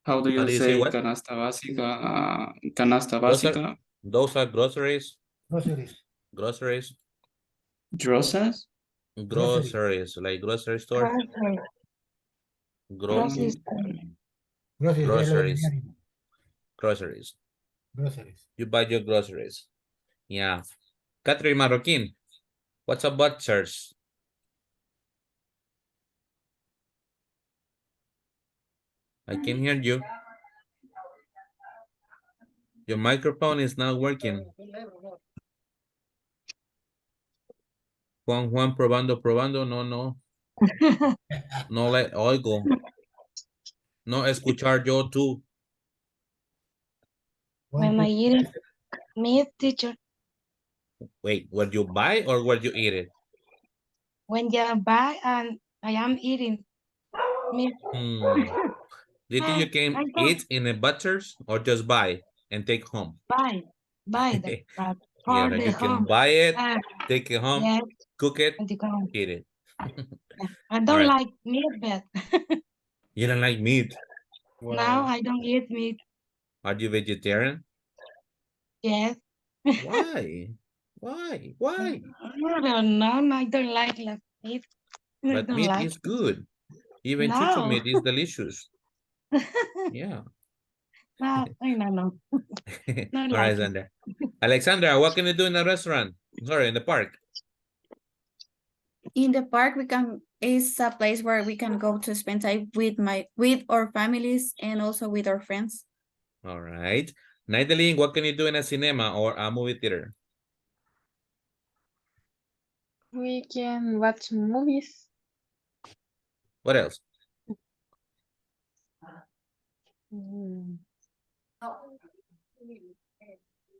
[SPEAKER 8] How do you say
[SPEAKER 1] what?
[SPEAKER 8] canasta básica? Canasta
[SPEAKER 1] Those are,
[SPEAKER 8] básica.
[SPEAKER 1] those are groceries.
[SPEAKER 2] Groceries.
[SPEAKER 1] Groceries.
[SPEAKER 8] Grosas?
[SPEAKER 1] Groceries, like grocery store.
[SPEAKER 3] Groceries.
[SPEAKER 1] Groceries. Groceries.
[SPEAKER 2] Groceries.
[SPEAKER 1] You buy your groceries. Yeah. Catherine Marroquin. What's a butchers? I can hear you. Your microphone is not working. Juan, probando. No. No le oigo. No escuchar yo tú.
[SPEAKER 3] When I eat meat, teacher,
[SPEAKER 1] Wait, where you buy or where you eat it?
[SPEAKER 3] when you buy and I am eating meat.
[SPEAKER 1] Did you can
[SPEAKER 3] I don't
[SPEAKER 1] eat in a butcher's or just buy and take home?
[SPEAKER 3] buy the
[SPEAKER 1] Yeah,
[SPEAKER 3] for
[SPEAKER 1] like
[SPEAKER 3] the
[SPEAKER 1] you can
[SPEAKER 3] home.
[SPEAKER 1] buy it,
[SPEAKER 3] Uh,
[SPEAKER 1] take it home,
[SPEAKER 3] yes,
[SPEAKER 1] cook it,
[SPEAKER 3] and the home.
[SPEAKER 1] eat it.
[SPEAKER 3] I
[SPEAKER 1] All
[SPEAKER 3] don't
[SPEAKER 1] right.
[SPEAKER 3] like meat, but
[SPEAKER 1] You don't like meat.
[SPEAKER 3] now
[SPEAKER 5] Well,
[SPEAKER 3] I don't eat meat.
[SPEAKER 1] Are you vegetarian?
[SPEAKER 3] Yes.
[SPEAKER 1] Why? Why? Why?
[SPEAKER 3] I don't know. I don't like meat. I
[SPEAKER 1] But
[SPEAKER 3] don't
[SPEAKER 1] meat
[SPEAKER 3] like.
[SPEAKER 1] is good. Even chucho
[SPEAKER 3] No.
[SPEAKER 1] meat is delicious. Yeah.
[SPEAKER 3] No, I don't know. Not
[SPEAKER 1] All right,
[SPEAKER 3] like it.
[SPEAKER 1] Xander. Alexandra, what can you do in a restaurant? Sorry, in the park.
[SPEAKER 12] In the park, is a place where we can go to spend time with our families and also with our friends.
[SPEAKER 1] All right. Natalie, what can you do in a cinema or a movie theater?
[SPEAKER 4] We can watch movies.
[SPEAKER 1] What else?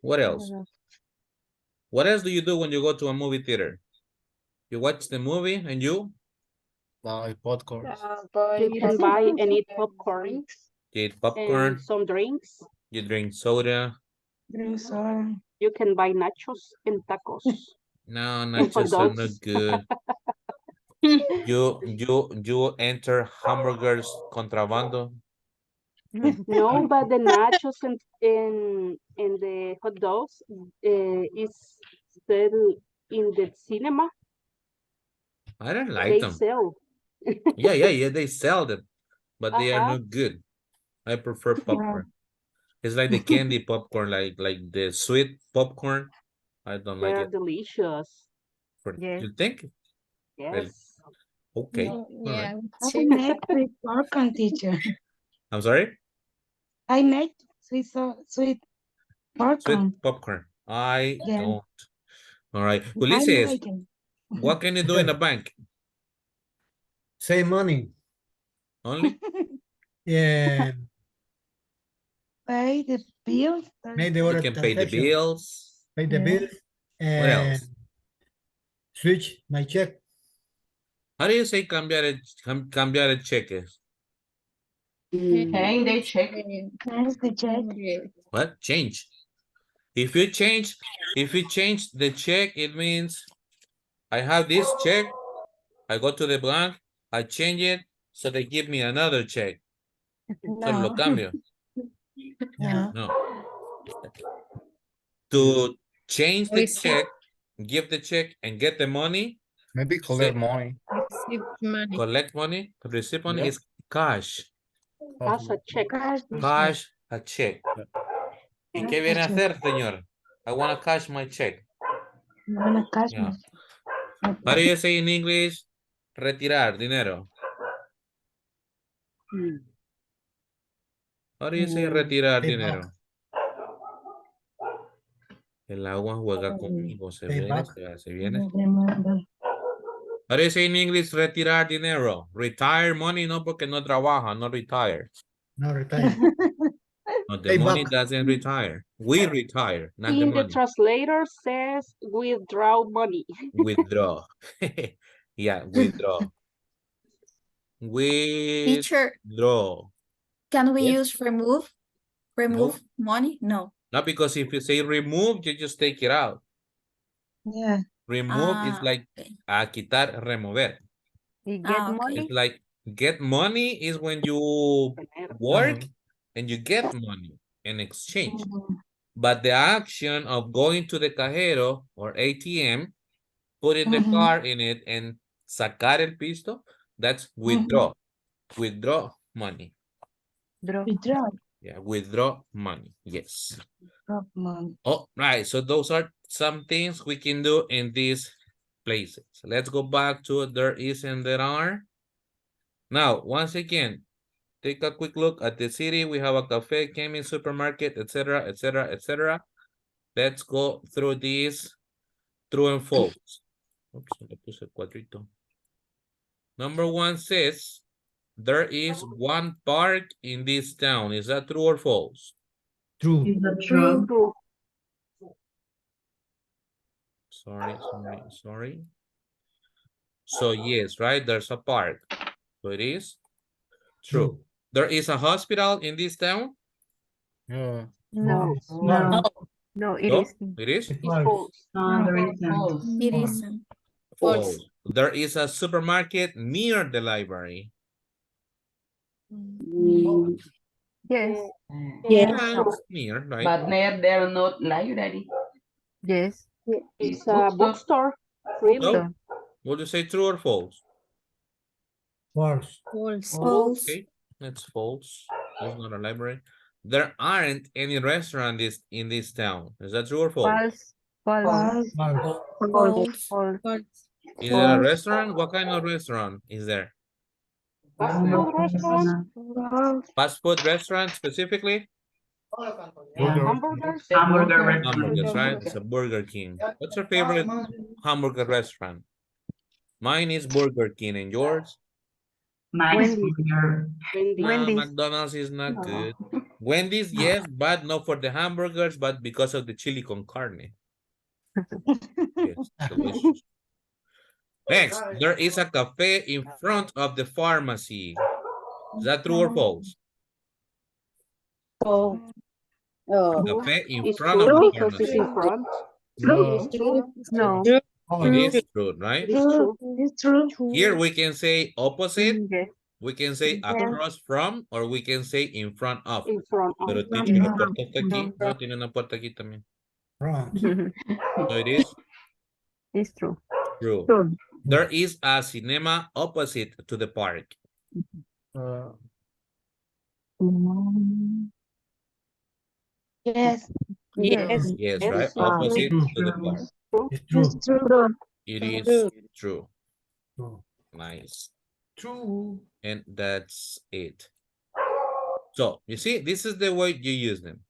[SPEAKER 1] What else? What else do you do when you go to a movie theater? You watch the movie and you?
[SPEAKER 5] buy popcorn.
[SPEAKER 9] You can buy and eat popcorn
[SPEAKER 1] You eat
[SPEAKER 9] and
[SPEAKER 1] popcorn,
[SPEAKER 9] some drinks.
[SPEAKER 1] you drink soda.
[SPEAKER 3] Drink soda.
[SPEAKER 9] You can buy nachos and tacos
[SPEAKER 1] No,
[SPEAKER 9] and hot
[SPEAKER 1] nachos are
[SPEAKER 9] dogs.
[SPEAKER 1] not good. You enter hamburgers contrabando.
[SPEAKER 9] No, but the nachos and the hot dogs is still in the cinema.
[SPEAKER 1] I don't like
[SPEAKER 9] They
[SPEAKER 1] them.
[SPEAKER 9] sell.
[SPEAKER 1] Yeah, they sell them, but they are
[SPEAKER 9] Uh-huh.
[SPEAKER 1] not good. I prefer
[SPEAKER 3] Yeah.
[SPEAKER 1] popcorn. It's like the candy popcorn, like the sweet popcorn. I don't like
[SPEAKER 9] They're
[SPEAKER 1] it.
[SPEAKER 9] delicious.
[SPEAKER 1] You think? Really?
[SPEAKER 9] Yes.
[SPEAKER 1] Okay. All right.
[SPEAKER 6] Yeah,
[SPEAKER 3] I make sweet popcorn, teacher.
[SPEAKER 1] I'm sorry?
[SPEAKER 3] I make sweet
[SPEAKER 1] Sweet
[SPEAKER 3] popcorn.
[SPEAKER 1] popcorn. I
[SPEAKER 3] Yeah,
[SPEAKER 1] don't. All right.
[SPEAKER 3] I
[SPEAKER 1] Ulises,
[SPEAKER 3] like it.
[SPEAKER 1] what can you do in a bank?
[SPEAKER 2] Save money.
[SPEAKER 1] Only?
[SPEAKER 2] Yeah,
[SPEAKER 3] Pay the bills.
[SPEAKER 2] make the
[SPEAKER 1] You
[SPEAKER 2] other
[SPEAKER 1] can pay the
[SPEAKER 2] transaction.
[SPEAKER 1] bills.
[SPEAKER 2] Pay the
[SPEAKER 3] Yeah.
[SPEAKER 2] bills
[SPEAKER 1] What
[SPEAKER 2] and
[SPEAKER 1] else?
[SPEAKER 2] switch my check.
[SPEAKER 1] How do you say cambiar el cheque?
[SPEAKER 9] Hey, they check.
[SPEAKER 3] Change the check.
[SPEAKER 1] What? Change. If you change the check, it means I have this check. I go to the bank, I change it, so they give me another check. Solo lo
[SPEAKER 3] No.
[SPEAKER 1] cambio.
[SPEAKER 3] No.
[SPEAKER 1] No. To change the
[SPEAKER 6] Receipt.
[SPEAKER 1] check, give the check, and get the money.
[SPEAKER 5] Maybe collect money.
[SPEAKER 6] Receive money.
[SPEAKER 1] Collect money, receive money
[SPEAKER 5] Yeah.
[SPEAKER 1] is cash.
[SPEAKER 9] As a check.
[SPEAKER 1] Cash a check. ¿Y qué viene a
[SPEAKER 3] Cash a
[SPEAKER 1] hacer, señor? I want to cash my check.
[SPEAKER 3] You wanna cash
[SPEAKER 1] Yeah.
[SPEAKER 3] me?
[SPEAKER 1] How do you say in English? Retirar dinero. How do you say retirar
[SPEAKER 2] Pay
[SPEAKER 1] dinero?
[SPEAKER 2] back.
[SPEAKER 1] El agua juega conmigo. Se
[SPEAKER 2] Pay
[SPEAKER 1] viene,
[SPEAKER 2] back.
[SPEAKER 1] se va, se viene.
[SPEAKER 3] Remember.
[SPEAKER 1] How do you say in English retirar dinero? Retire money, no, porque no trabaja, no retire.
[SPEAKER 2] No retire.
[SPEAKER 1] No, the
[SPEAKER 2] Pay
[SPEAKER 1] money
[SPEAKER 2] back.
[SPEAKER 1] doesn't retire. We retire, not the
[SPEAKER 9] In the
[SPEAKER 1] money.
[SPEAKER 9] translator says withdraw money.
[SPEAKER 1] Withdraw. Yeah, withdraw.
[SPEAKER 12] Teacher,
[SPEAKER 1] Withdraw.
[SPEAKER 12] can we
[SPEAKER 1] Yes.
[SPEAKER 12] use remove money? No.
[SPEAKER 1] Not because if you say remove, you just take it out.
[SPEAKER 3] Yeah.
[SPEAKER 1] Remove is like
[SPEAKER 12] Okay.
[SPEAKER 1] quitar, remover.
[SPEAKER 12] Okay.
[SPEAKER 1] It's like get money is when you work and you get money in exchange.
[SPEAKER 3] Mhm.
[SPEAKER 1] But the action of going to the cajero or ATM, putting the
[SPEAKER 3] Mhm.
[SPEAKER 1] card in it and sacar el pisto, that's withdraw. Withdraw money.
[SPEAKER 3] Withdraw.
[SPEAKER 1] Yeah, withdraw money. Yes.
[SPEAKER 3] Drop money.
[SPEAKER 1] Oh, right. So those are some things we can do in this places. Let's go back to there is and there are. Now, once again, take a quick look at the city. We have a cafe, chemist, supermarket, etc., etc., etc. Let's go through these true and false. Oops, le puse cuadrito. Number one says, there is one park in this town. Is that true or false?
[SPEAKER 2] True.
[SPEAKER 7] Is that true?
[SPEAKER 9] True.
[SPEAKER 1] Sorry. So yes, right? There's a park. So it is true. There is a hospital in this town?
[SPEAKER 5] Yeah.
[SPEAKER 4] No,
[SPEAKER 2] No.
[SPEAKER 4] no, it
[SPEAKER 1] No,
[SPEAKER 4] isn't.
[SPEAKER 1] it is
[SPEAKER 9] It's false.
[SPEAKER 7] No, there isn't.
[SPEAKER 12] It isn't.
[SPEAKER 1] false. There is a supermarket near the library.
[SPEAKER 4] Yes,
[SPEAKER 1] Yeah, it's near, right?
[SPEAKER 13] But they're not library.
[SPEAKER 4] yes.
[SPEAKER 9] It's a bookstore. Really?
[SPEAKER 1] So, would you say true or false?
[SPEAKER 2] False.
[SPEAKER 6] False.
[SPEAKER 12] False.
[SPEAKER 1] Okay, that's false. There's not a library. There aren't any restaurants in this town. Is that true or false?
[SPEAKER 4] False.
[SPEAKER 3] False.
[SPEAKER 2] False.
[SPEAKER 12] False.
[SPEAKER 6] False.
[SPEAKER 1] Is there a restaurant? What kind of restaurant is there?
[SPEAKER 9] Fast food restaurant.
[SPEAKER 3] False.
[SPEAKER 1] Fast food restaurant specifically?
[SPEAKER 9] Hamburgers.
[SPEAKER 7] Hamburger restaurant.
[SPEAKER 1] Hamburgers, right? It's a Burger King. What's your favorite hamburger restaurant? Mine is Burger King, and yours?
[SPEAKER 7] Nice
[SPEAKER 4] Wendy's.
[SPEAKER 7] burger.
[SPEAKER 1] No,
[SPEAKER 4] Wendy's.
[SPEAKER 1] McDonald's is not good. Wendy's, yes, but not for the hamburgers, but because of the chili con carne. Yes, delicious. Next, there is a cafe in front of the pharmacy. Is that true or false?
[SPEAKER 11] Oh.
[SPEAKER 1] Cafe in
[SPEAKER 9] It's
[SPEAKER 1] front of
[SPEAKER 9] true
[SPEAKER 1] the
[SPEAKER 9] because it's
[SPEAKER 1] pharmacy.
[SPEAKER 9] in front.
[SPEAKER 2] No.
[SPEAKER 9] It's true.
[SPEAKER 4] No.
[SPEAKER 1] It is true, right?
[SPEAKER 9] It's true.
[SPEAKER 3] It's true.
[SPEAKER 1] Here we can say opposite,
[SPEAKER 4] Yes.
[SPEAKER 1] we can say across from, or we can say in front of.
[SPEAKER 9] In front of.
[SPEAKER 1] Pero teacher, la puerta está aquí. No, tiene una puerta aquí también.
[SPEAKER 2] Wrong.
[SPEAKER 1] So it is
[SPEAKER 4] It's true.
[SPEAKER 1] true. There is a cinema opposite to the park.
[SPEAKER 3] Yes.
[SPEAKER 11] Yes.
[SPEAKER 1] Yes,
[SPEAKER 9] Yes.
[SPEAKER 1] right? Opposite to the park.
[SPEAKER 2] It's true.
[SPEAKER 3] It's true.
[SPEAKER 1] It is true.
[SPEAKER 2] True.
[SPEAKER 1] Nice.
[SPEAKER 2] True.
[SPEAKER 1] And that's it. So, you see, this is the way you use them.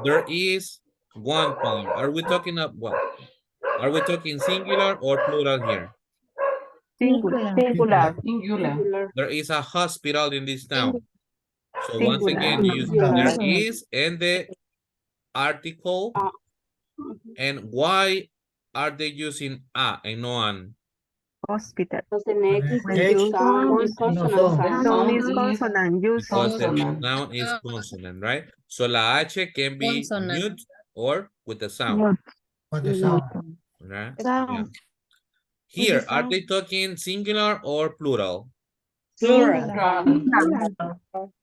[SPEAKER 1] There is one pound. Are we talking about, well, are we talking singular or plural here?
[SPEAKER 4] Singular.
[SPEAKER 13] Singular.
[SPEAKER 1] There is a hospital in this town. So once
[SPEAKER 4] Singular.
[SPEAKER 1] again, you use there is and the article. And why are they using a and no an?
[SPEAKER 4] Hospital.
[SPEAKER 9] Because the next
[SPEAKER 2] H
[SPEAKER 9] sound is consonant sound.
[SPEAKER 4] Sound is consonant. Use
[SPEAKER 1] Because the
[SPEAKER 13] Consonant.
[SPEAKER 1] noun is consonant, right? So la H can be
[SPEAKER 6] Consonant.
[SPEAKER 1] mute or with the sound,
[SPEAKER 2] What the sound?
[SPEAKER 1] right?
[SPEAKER 3] Sound.
[SPEAKER 1] Yeah. Here, are they talking singular or plural?
[SPEAKER 13] Plural.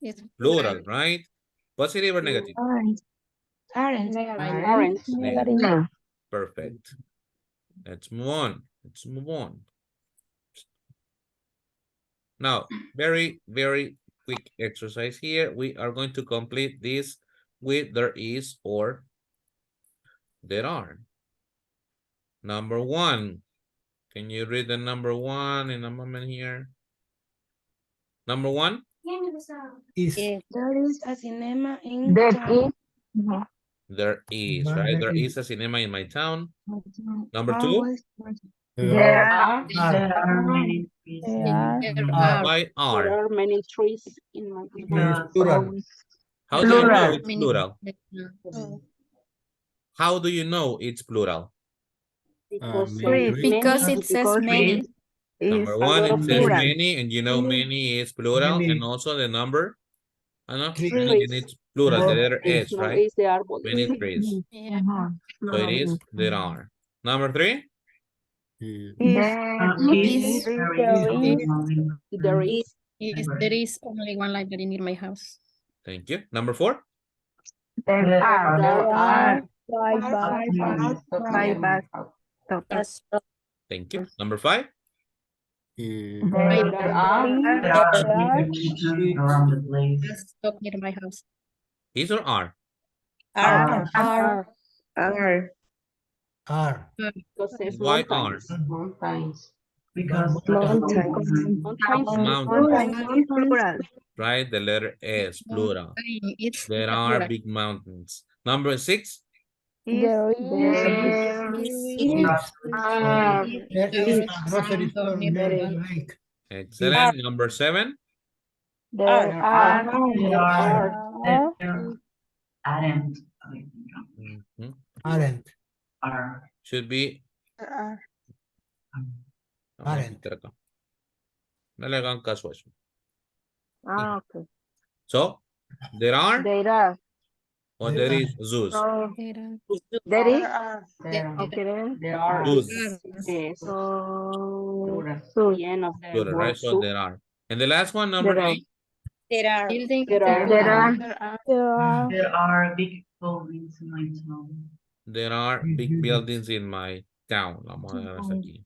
[SPEAKER 6] It's
[SPEAKER 1] Plural, right? Positive or negative?
[SPEAKER 3] Orange. Orange.
[SPEAKER 9] Orange.
[SPEAKER 1] Negative. Perfect. Let's move on. Let's move on. Now, very, very quick exercise here. We are going to complete this with there is or there are. Number one. Can you read the number one in a moment here? Number one?
[SPEAKER 2] Is.
[SPEAKER 3] There is a cinema in town.
[SPEAKER 1] There is, right? There is a cinema in my town. Number two?
[SPEAKER 3] Always.
[SPEAKER 13] There are.
[SPEAKER 7] There are many trees.
[SPEAKER 1] Why are?
[SPEAKER 9] There are many trees in my
[SPEAKER 2] Is plural.
[SPEAKER 1] How do you know it's plural? How do you know it's plural?
[SPEAKER 12] Because it says many.
[SPEAKER 1] Number one, it says
[SPEAKER 4] plural.
[SPEAKER 1] many, and you know many is plural,
[SPEAKER 2] Many.
[SPEAKER 1] and also the number, and
[SPEAKER 9] Trees.
[SPEAKER 1] it's plural, the letter S,
[SPEAKER 9] No,
[SPEAKER 1] right?
[SPEAKER 9] it's the árbol.
[SPEAKER 1] Many trees. So it is, there are. Number three?
[SPEAKER 12] Is.
[SPEAKER 9] There is.
[SPEAKER 6] There is only one library near my house.
[SPEAKER 1] Thank you. Number four?
[SPEAKER 9] There are.
[SPEAKER 4] Five bus.
[SPEAKER 1] Thank you. Number five?
[SPEAKER 9] There are.
[SPEAKER 7] Around the place.
[SPEAKER 6] Just stop near my house.
[SPEAKER 1] Is or are?
[SPEAKER 12] Are.
[SPEAKER 2] Are.
[SPEAKER 9] Because it's
[SPEAKER 1] Why are?
[SPEAKER 9] mountains.
[SPEAKER 13] Mountains.
[SPEAKER 7] Because
[SPEAKER 9] Mountains.
[SPEAKER 1] Mountains. Right, the letter S, plural.
[SPEAKER 6] It's
[SPEAKER 1] There are big mountains. Number 6.
[SPEAKER 4] There
[SPEAKER 2] There is a grocery store near the lake.
[SPEAKER 1] Excellent. Number 7.
[SPEAKER 4] There
[SPEAKER 7] There
[SPEAKER 4] are
[SPEAKER 7] aren't.
[SPEAKER 1] Mhm.
[SPEAKER 2] Aren't.
[SPEAKER 7] Are.
[SPEAKER 1] Should be. Vamos a quitar acá. No le hagan caso a eso.
[SPEAKER 4] okay.
[SPEAKER 1] So, there are
[SPEAKER 4] There are.
[SPEAKER 1] or there is zoos?
[SPEAKER 4] So, there is. Okay, then.
[SPEAKER 13] There are.
[SPEAKER 1] Zoos.
[SPEAKER 9] Yes.
[SPEAKER 4] So,
[SPEAKER 9] End of the
[SPEAKER 1] Plural, right?
[SPEAKER 9] word
[SPEAKER 1] So
[SPEAKER 9] soup.
[SPEAKER 1] there are. And the last one, number
[SPEAKER 4] There are.
[SPEAKER 1] 8.
[SPEAKER 11] There are.
[SPEAKER 7] There are big buildings in my town.
[SPEAKER 1] There are big buildings in my town. Vamos a dejar hasta aquí.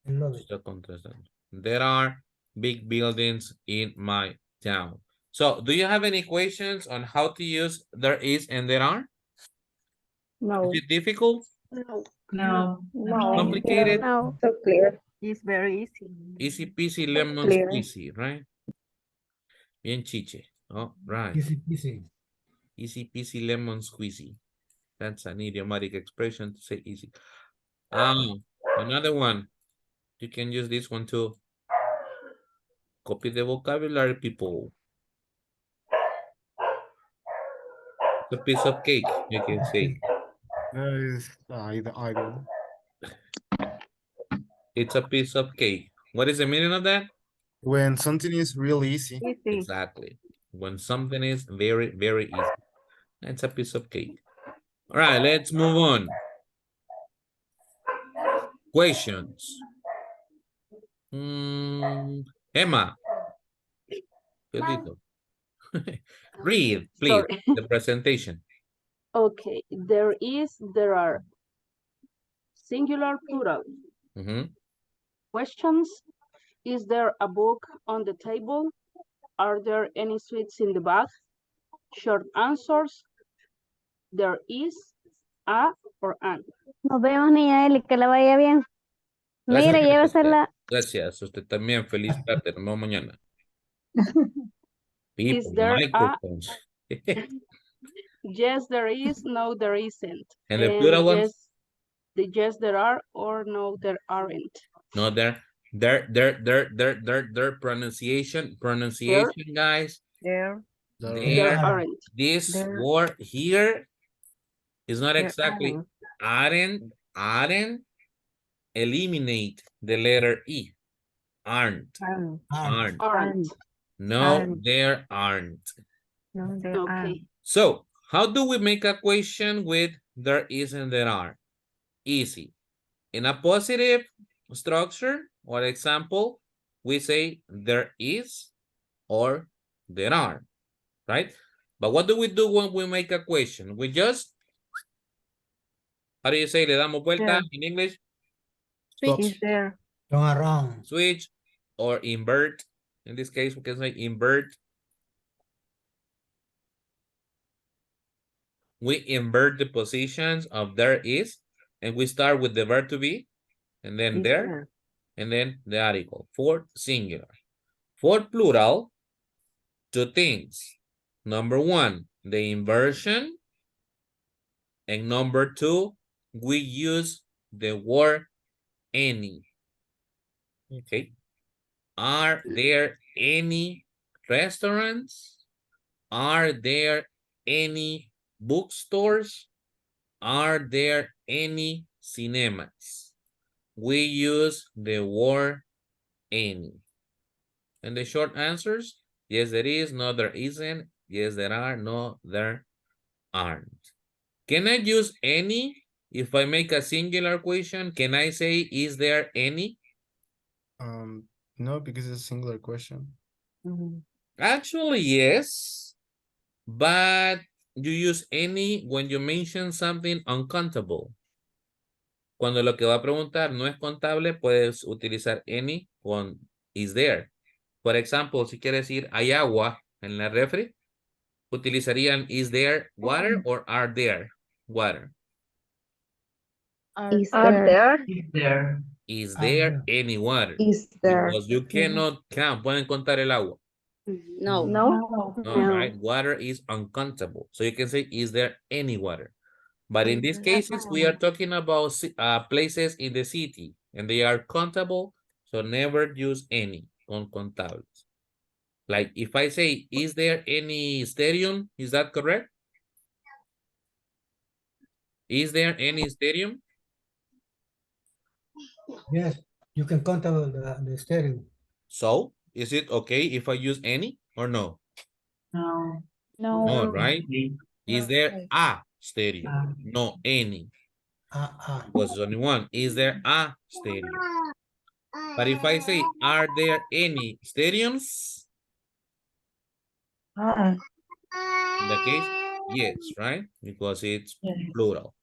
[SPEAKER 1] Está contestando. There are big buildings in my town. So, do you have any questions on how to use there is and there are?
[SPEAKER 4] No.
[SPEAKER 1] Is it difficult?
[SPEAKER 7] No.
[SPEAKER 1] Complicated?
[SPEAKER 4] No. So clear.
[SPEAKER 9] It's very easy.
[SPEAKER 1] Easy peasy lemon
[SPEAKER 4] Clear.
[SPEAKER 1] squeezy, right? Bien chiche. All right.
[SPEAKER 2] Easy peasy.
[SPEAKER 1] Easy peasy lemon squeezy. That's an idiomatic expression to say easy. Another one. You can use this one too. Copy the vocabulary, people. It's a piece of cake, you can say.
[SPEAKER 5] I don't.
[SPEAKER 1] It's a piece of cake. What is the meaning of that?
[SPEAKER 5] When something is really easy.
[SPEAKER 1] Exactly. When something is very, very easy. It's a piece of cake. All right, let's move on. Questions. Emma. Read, please,
[SPEAKER 9] Sorry.
[SPEAKER 1] the presentation.
[SPEAKER 9] Okay, there are. Singular, plural. Questions. Is there a book on the table? Are there any sweets in the bag? Short answers. There is, a, or an.
[SPEAKER 14] Nos vemos, niña Eli, que le vaya bien.
[SPEAKER 1] Gracias,
[SPEAKER 14] Mira, llévesela.
[SPEAKER 1] Gracias, usted también. Feliz tarde. Nos vemos mañana.
[SPEAKER 9] Is
[SPEAKER 1] People,
[SPEAKER 9] there
[SPEAKER 1] microphones.
[SPEAKER 9] Yes, there is. No, there isn't.
[SPEAKER 1] And the plural ones?
[SPEAKER 9] Yes, there are, or no, there aren't.
[SPEAKER 1] No, their pronunciation, guys.
[SPEAKER 9] There
[SPEAKER 1] There
[SPEAKER 9] aren't.
[SPEAKER 1] This
[SPEAKER 9] There-
[SPEAKER 1] word here is not
[SPEAKER 9] There
[SPEAKER 1] exactly aren't. Eliminate the letter E. Aren't. No,
[SPEAKER 9] Aren't.
[SPEAKER 1] there aren't.
[SPEAKER 9] Okay.
[SPEAKER 1] So, how do we make a question with there is and there are? Easy. In a positive structure or example, we say there is or there are, right? But what do we do when we make a question? We just, how do you say, le damos vuelta in English?
[SPEAKER 2] Switch. Turn around.
[SPEAKER 1] Switch or invert. In this case, we can say invert. We invert the positions of there is, and we start with the verb to be, and then there, and then the article. For singular. For plural, two things. Number one, the inversion. And number two, we use the word any. Okay. Are there any restaurants? Are there any bookstores? Are there any cinemas? We use the word any. And the short answers, yes, there is, no, there isn't, yes, there are, no, there aren't. Can I use any if I make a singular question? Can I say, is there any?
[SPEAKER 5] No, because it's a singular question.
[SPEAKER 1] Actually, yes, but you use any when you mention something uncountable. Cuando lo que va a preguntar no es contable, puedes utilizar any con is there. Por ejemplo, si quiere decir hay agua en la refri, utilizarían is there water or are there water.
[SPEAKER 14] Is there?
[SPEAKER 7] Is there?
[SPEAKER 1] Is there any water?
[SPEAKER 14] Is there?
[SPEAKER 1] Because you cannot count. Pueden contar el agua.
[SPEAKER 11] No.
[SPEAKER 14] No.
[SPEAKER 1] No, right? Water is uncountable. So you can say, is there any water? But in these cases, we are talking about places in the city and they are countable. So never use any, uncontables. Like if I say, is there any stadium? Is that correct? Is there any stadium?
[SPEAKER 2] Yes, you can count the stereo.
[SPEAKER 1] So is it okay if I use any or no?
[SPEAKER 7] No.
[SPEAKER 1] No, right? Is there a stadium?
[SPEAKER 7] Uh,
[SPEAKER 1] No, any. Because there's only one. Is there a stadium? But if I say, are there any stadiums? In the case, yes, right? Because it's plural.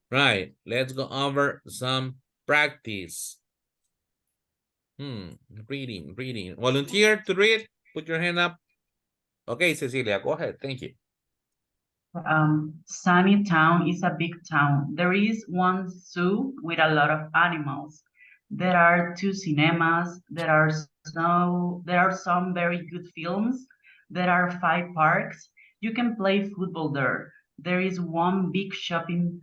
[SPEAKER 1] Right, let's go over some practice. Reading. Volunteer to read, put your hand up. Okay, Cecilia, go ahead, thank you.
[SPEAKER 7] Sunny Town is a big town. There is one zoo with a lot of animals. There are 2 cinemas. There are some very good films. There are 5 parks. You can play football there. There is one big shopping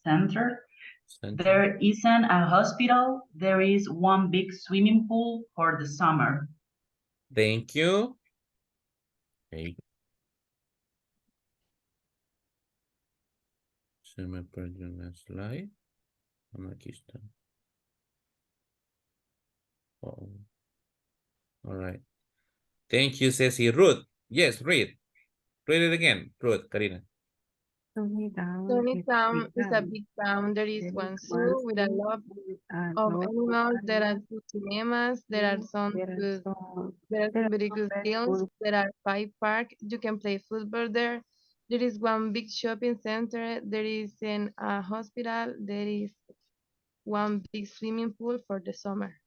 [SPEAKER 7] center. There isn't a hospital. There is one big swimming pool for the summer.
[SPEAKER 1] Thank you. Okay. Se me perdió una slide. Aquí está. All right. Thank you, Ceci. Ruth. Yes, read. Read it again. Ruth, Karina.
[SPEAKER 4] Sunny Town is a big town. There is one zoo with a lot of animals. There are 2 cinemas. There are some very good films. There are 5 parks. You can play football there. There is one big shopping center. There is a hospital. There is one big swimming pool for the summer.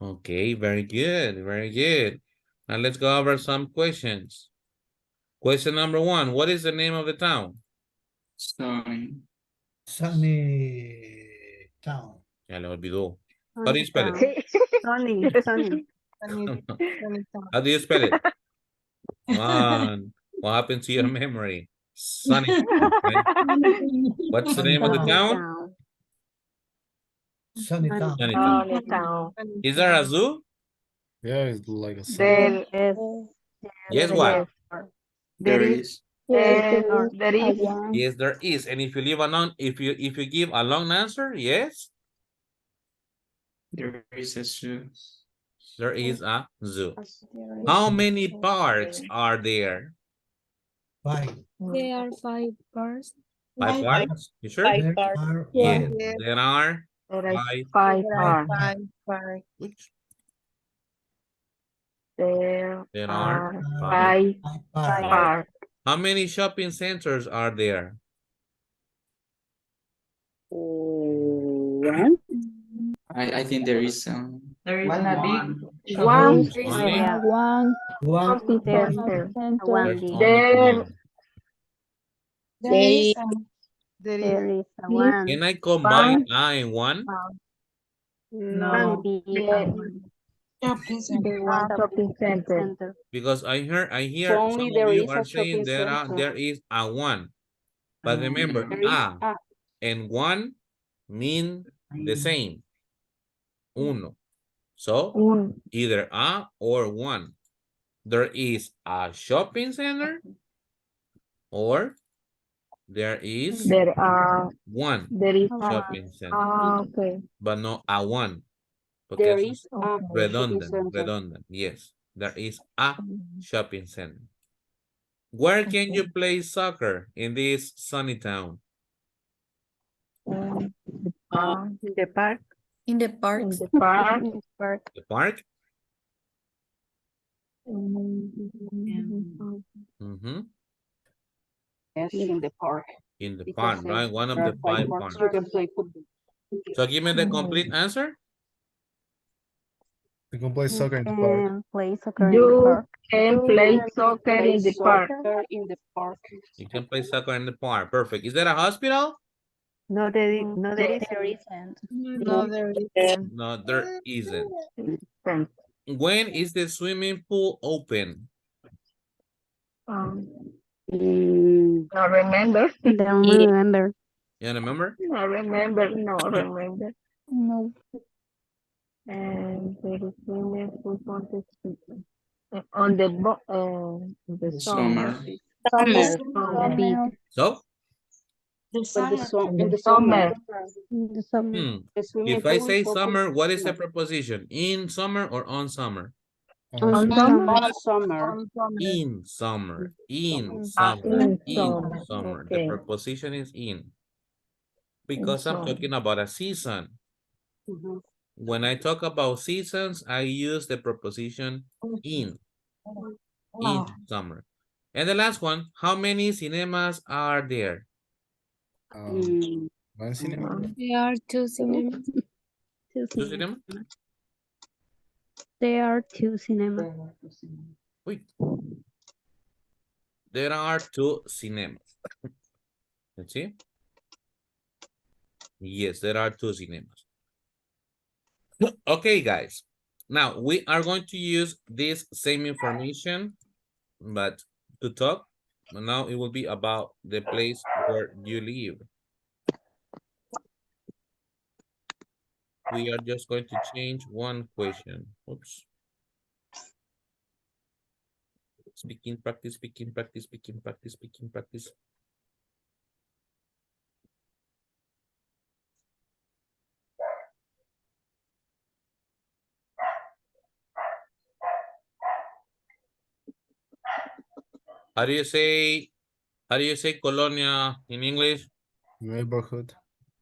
[SPEAKER 1] Okay, very good, very good. Now let's go over some questions. Question number 1, what is the name of the town?
[SPEAKER 8] Sunny.
[SPEAKER 2] Sunny Town.
[SPEAKER 1] Ya le olvidó. How do you spell it?
[SPEAKER 14] Sunny.
[SPEAKER 1] How do you spell it? Come on. What happened to your memory? Sunny. Right? What's the name of the town?
[SPEAKER 2] Sunny Town.
[SPEAKER 1] Sunny Town. Is there a zoo?
[SPEAKER 5] Yeah, it's like a
[SPEAKER 14] There is.
[SPEAKER 1] Yes, what?
[SPEAKER 8] There is.
[SPEAKER 14] There is.
[SPEAKER 1] Yes, there is. And if you leave a non, if you give a long answer, yes,
[SPEAKER 8] There is a zoo.
[SPEAKER 1] there is a zoo. How many parks are there?
[SPEAKER 2] 5.
[SPEAKER 6] There are 5 parts.
[SPEAKER 1] 5 parks? You sure?
[SPEAKER 2] There are
[SPEAKER 1] Yes,
[SPEAKER 4] Yes.
[SPEAKER 1] there are
[SPEAKER 14] There is
[SPEAKER 1] 5.
[SPEAKER 14] 5
[SPEAKER 4] There are
[SPEAKER 14] parks.
[SPEAKER 4] 5 parks.
[SPEAKER 1] Which?
[SPEAKER 14] There
[SPEAKER 1] There are
[SPEAKER 14] are 5 parks.
[SPEAKER 1] How many shopping centers are there?
[SPEAKER 14] 1.
[SPEAKER 8] I think there is
[SPEAKER 7] There is
[SPEAKER 13] One a
[SPEAKER 7] one.
[SPEAKER 14] One.
[SPEAKER 1] Only?
[SPEAKER 14] One.
[SPEAKER 2] One.
[SPEAKER 1] There's
[SPEAKER 14] One.
[SPEAKER 1] only
[SPEAKER 14] There.
[SPEAKER 1] one.
[SPEAKER 3] There is
[SPEAKER 4] There is
[SPEAKER 14] There is a 1.
[SPEAKER 1] Can I combine a and 1?
[SPEAKER 14] No.
[SPEAKER 3] shopping center.
[SPEAKER 14] Shopping center.
[SPEAKER 1] Because I hear
[SPEAKER 9] Only
[SPEAKER 1] some of
[SPEAKER 9] there
[SPEAKER 1] you
[SPEAKER 9] is
[SPEAKER 1] are
[SPEAKER 9] a
[SPEAKER 1] saying
[SPEAKER 9] shopping
[SPEAKER 1] there is a 1. But remember,
[SPEAKER 9] There is
[SPEAKER 1] a and 1 mean the same. Uno. So either a or 1. There is a shopping center or there is
[SPEAKER 14] There are.
[SPEAKER 1] one
[SPEAKER 14] There is
[SPEAKER 1] shopping center,
[SPEAKER 14] okay.
[SPEAKER 1] but not a 1.
[SPEAKER 9] There
[SPEAKER 1] Porque
[SPEAKER 9] is
[SPEAKER 1] es
[SPEAKER 9] a shopping center.
[SPEAKER 1] redundant. Yes, there is a shopping center. Where can you play soccer in this sunny town?
[SPEAKER 14] In the park.
[SPEAKER 12] In the parks.
[SPEAKER 14] In the park.
[SPEAKER 1] The park?
[SPEAKER 9] Yes, in the park.
[SPEAKER 1] In the
[SPEAKER 9] Because
[SPEAKER 1] park, right? One of
[SPEAKER 9] there
[SPEAKER 1] the
[SPEAKER 9] are
[SPEAKER 1] 5
[SPEAKER 9] parks.
[SPEAKER 1] parks.
[SPEAKER 9] You can play football.
[SPEAKER 1] So give me the complete answer.
[SPEAKER 5] You can play soccer in the park.
[SPEAKER 14] Play soccer in the park.
[SPEAKER 9] Can play soccer in the park.
[SPEAKER 1] You can play soccer in the park. Perfect. Is that a hospital?
[SPEAKER 14] No, no, there
[SPEAKER 11] isn't.
[SPEAKER 4] No, there isn't.
[SPEAKER 1] No, there isn't. When is the swimming pool open?
[SPEAKER 14] No remember.
[SPEAKER 11] Don't remember.
[SPEAKER 1] You remember?
[SPEAKER 14] No remember. No remember.
[SPEAKER 11] No.
[SPEAKER 14] And there is swimming pool on the summer.
[SPEAKER 8] Summer.
[SPEAKER 11] Summer.
[SPEAKER 14] Summer.
[SPEAKER 11] Beach.
[SPEAKER 1] So,
[SPEAKER 3] The summer.
[SPEAKER 14] In the summer.
[SPEAKER 11] The summer.
[SPEAKER 9] The swimming
[SPEAKER 1] if I
[SPEAKER 9] pool
[SPEAKER 1] say
[SPEAKER 9] is open
[SPEAKER 1] summer, what is the preposition? In summer or on summer?
[SPEAKER 11] On summer.
[SPEAKER 9] on summer.
[SPEAKER 1] In summer. In
[SPEAKER 14] In
[SPEAKER 1] summer. In
[SPEAKER 14] summer.
[SPEAKER 1] summer. The
[SPEAKER 14] Okay.
[SPEAKER 1] preposition is in.
[SPEAKER 14] In
[SPEAKER 1] Because I'm
[SPEAKER 14] summer.
[SPEAKER 1] talking about a season.
[SPEAKER 9] Mhm.
[SPEAKER 1] When I talk about seasons, I use the preposition in summer. And the last one, how many cinemas are there?
[SPEAKER 5] One cinema.
[SPEAKER 6] There are two cinemas.
[SPEAKER 11] Two
[SPEAKER 1] Two
[SPEAKER 11] cinemas.
[SPEAKER 1] cinemas?
[SPEAKER 11] There are two cinemas.
[SPEAKER 1] Wait. There are two cinemas. Let's see. Yes, there are two cinemas. Okay, guys. Now, we are going to use this same information, but to talk. Now it will be about the place where you live. We are just going to change one question. Oops. Speaking practice, speaking practice, speaking practice, speaking practice. How do you say colonia in English?
[SPEAKER 5] Neighborhood.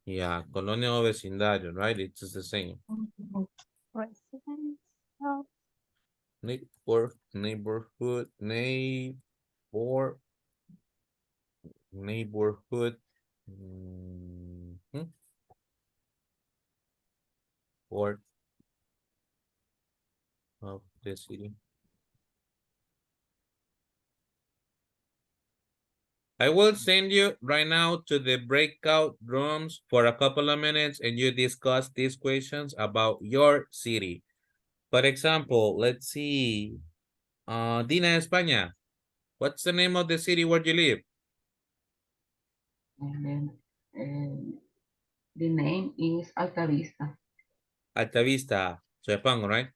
[SPEAKER 1] Yeah, colonia o vecindario, right? It's just the same. Neighborhood, neighborhood. Or of the city. I will send you right now to the breakout rooms for a couple of minutes and you discuss these questions about your city. For example, let's see. Dina, España. What's the name of the city where you live?
[SPEAKER 13] And then the name is Altavista.
[SPEAKER 1] Altavista, Soyapango, right?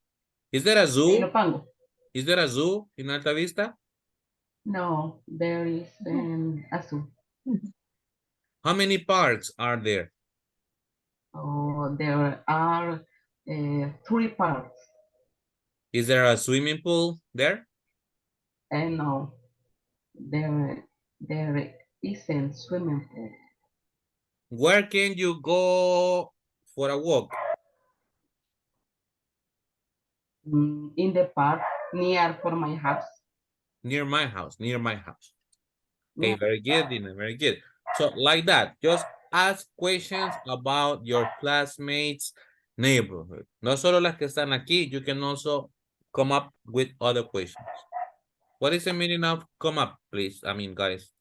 [SPEAKER 1] Is there a zoo?
[SPEAKER 13] Soyapango.
[SPEAKER 1] Is there a zoo in Altavista?
[SPEAKER 13] No, there is a zoo.
[SPEAKER 1] How many parks are there?
[SPEAKER 13] Oh, there are 3 parks.
[SPEAKER 1] Is there a swimming pool there?
[SPEAKER 13] And no, there isn't swimming pool.
[SPEAKER 1] Where can you go for a walk?
[SPEAKER 13] In the park near for my house.
[SPEAKER 1] Near my house, near my house. Okay,
[SPEAKER 13] Yeah.
[SPEAKER 1] very good, Dina, very good. So like that, just ask questions about your classmates' neighborhood. No solo las que están aquí, you can also come up with other questions. What is the meaning of come up, please? I mean, guys.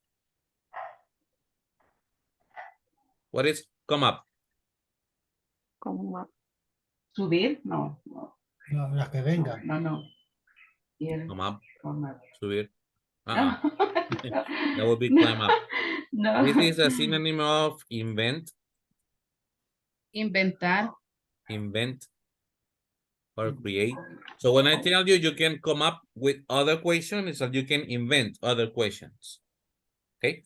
[SPEAKER 1] What is come up?
[SPEAKER 13] Subir? No, no.
[SPEAKER 2] No, las que vengan.
[SPEAKER 13] No. Here.
[SPEAKER 1] Come up,
[SPEAKER 13] Come up.
[SPEAKER 1] subir.
[SPEAKER 13] No.
[SPEAKER 1] That would be
[SPEAKER 13] No.
[SPEAKER 1] climb up.
[SPEAKER 13] No.
[SPEAKER 1] This is a synonym of invent,
[SPEAKER 13] Inventar.
[SPEAKER 1] invent, or create. So when I tell you, you can come up with other questions, so you can invent other questions. Okay.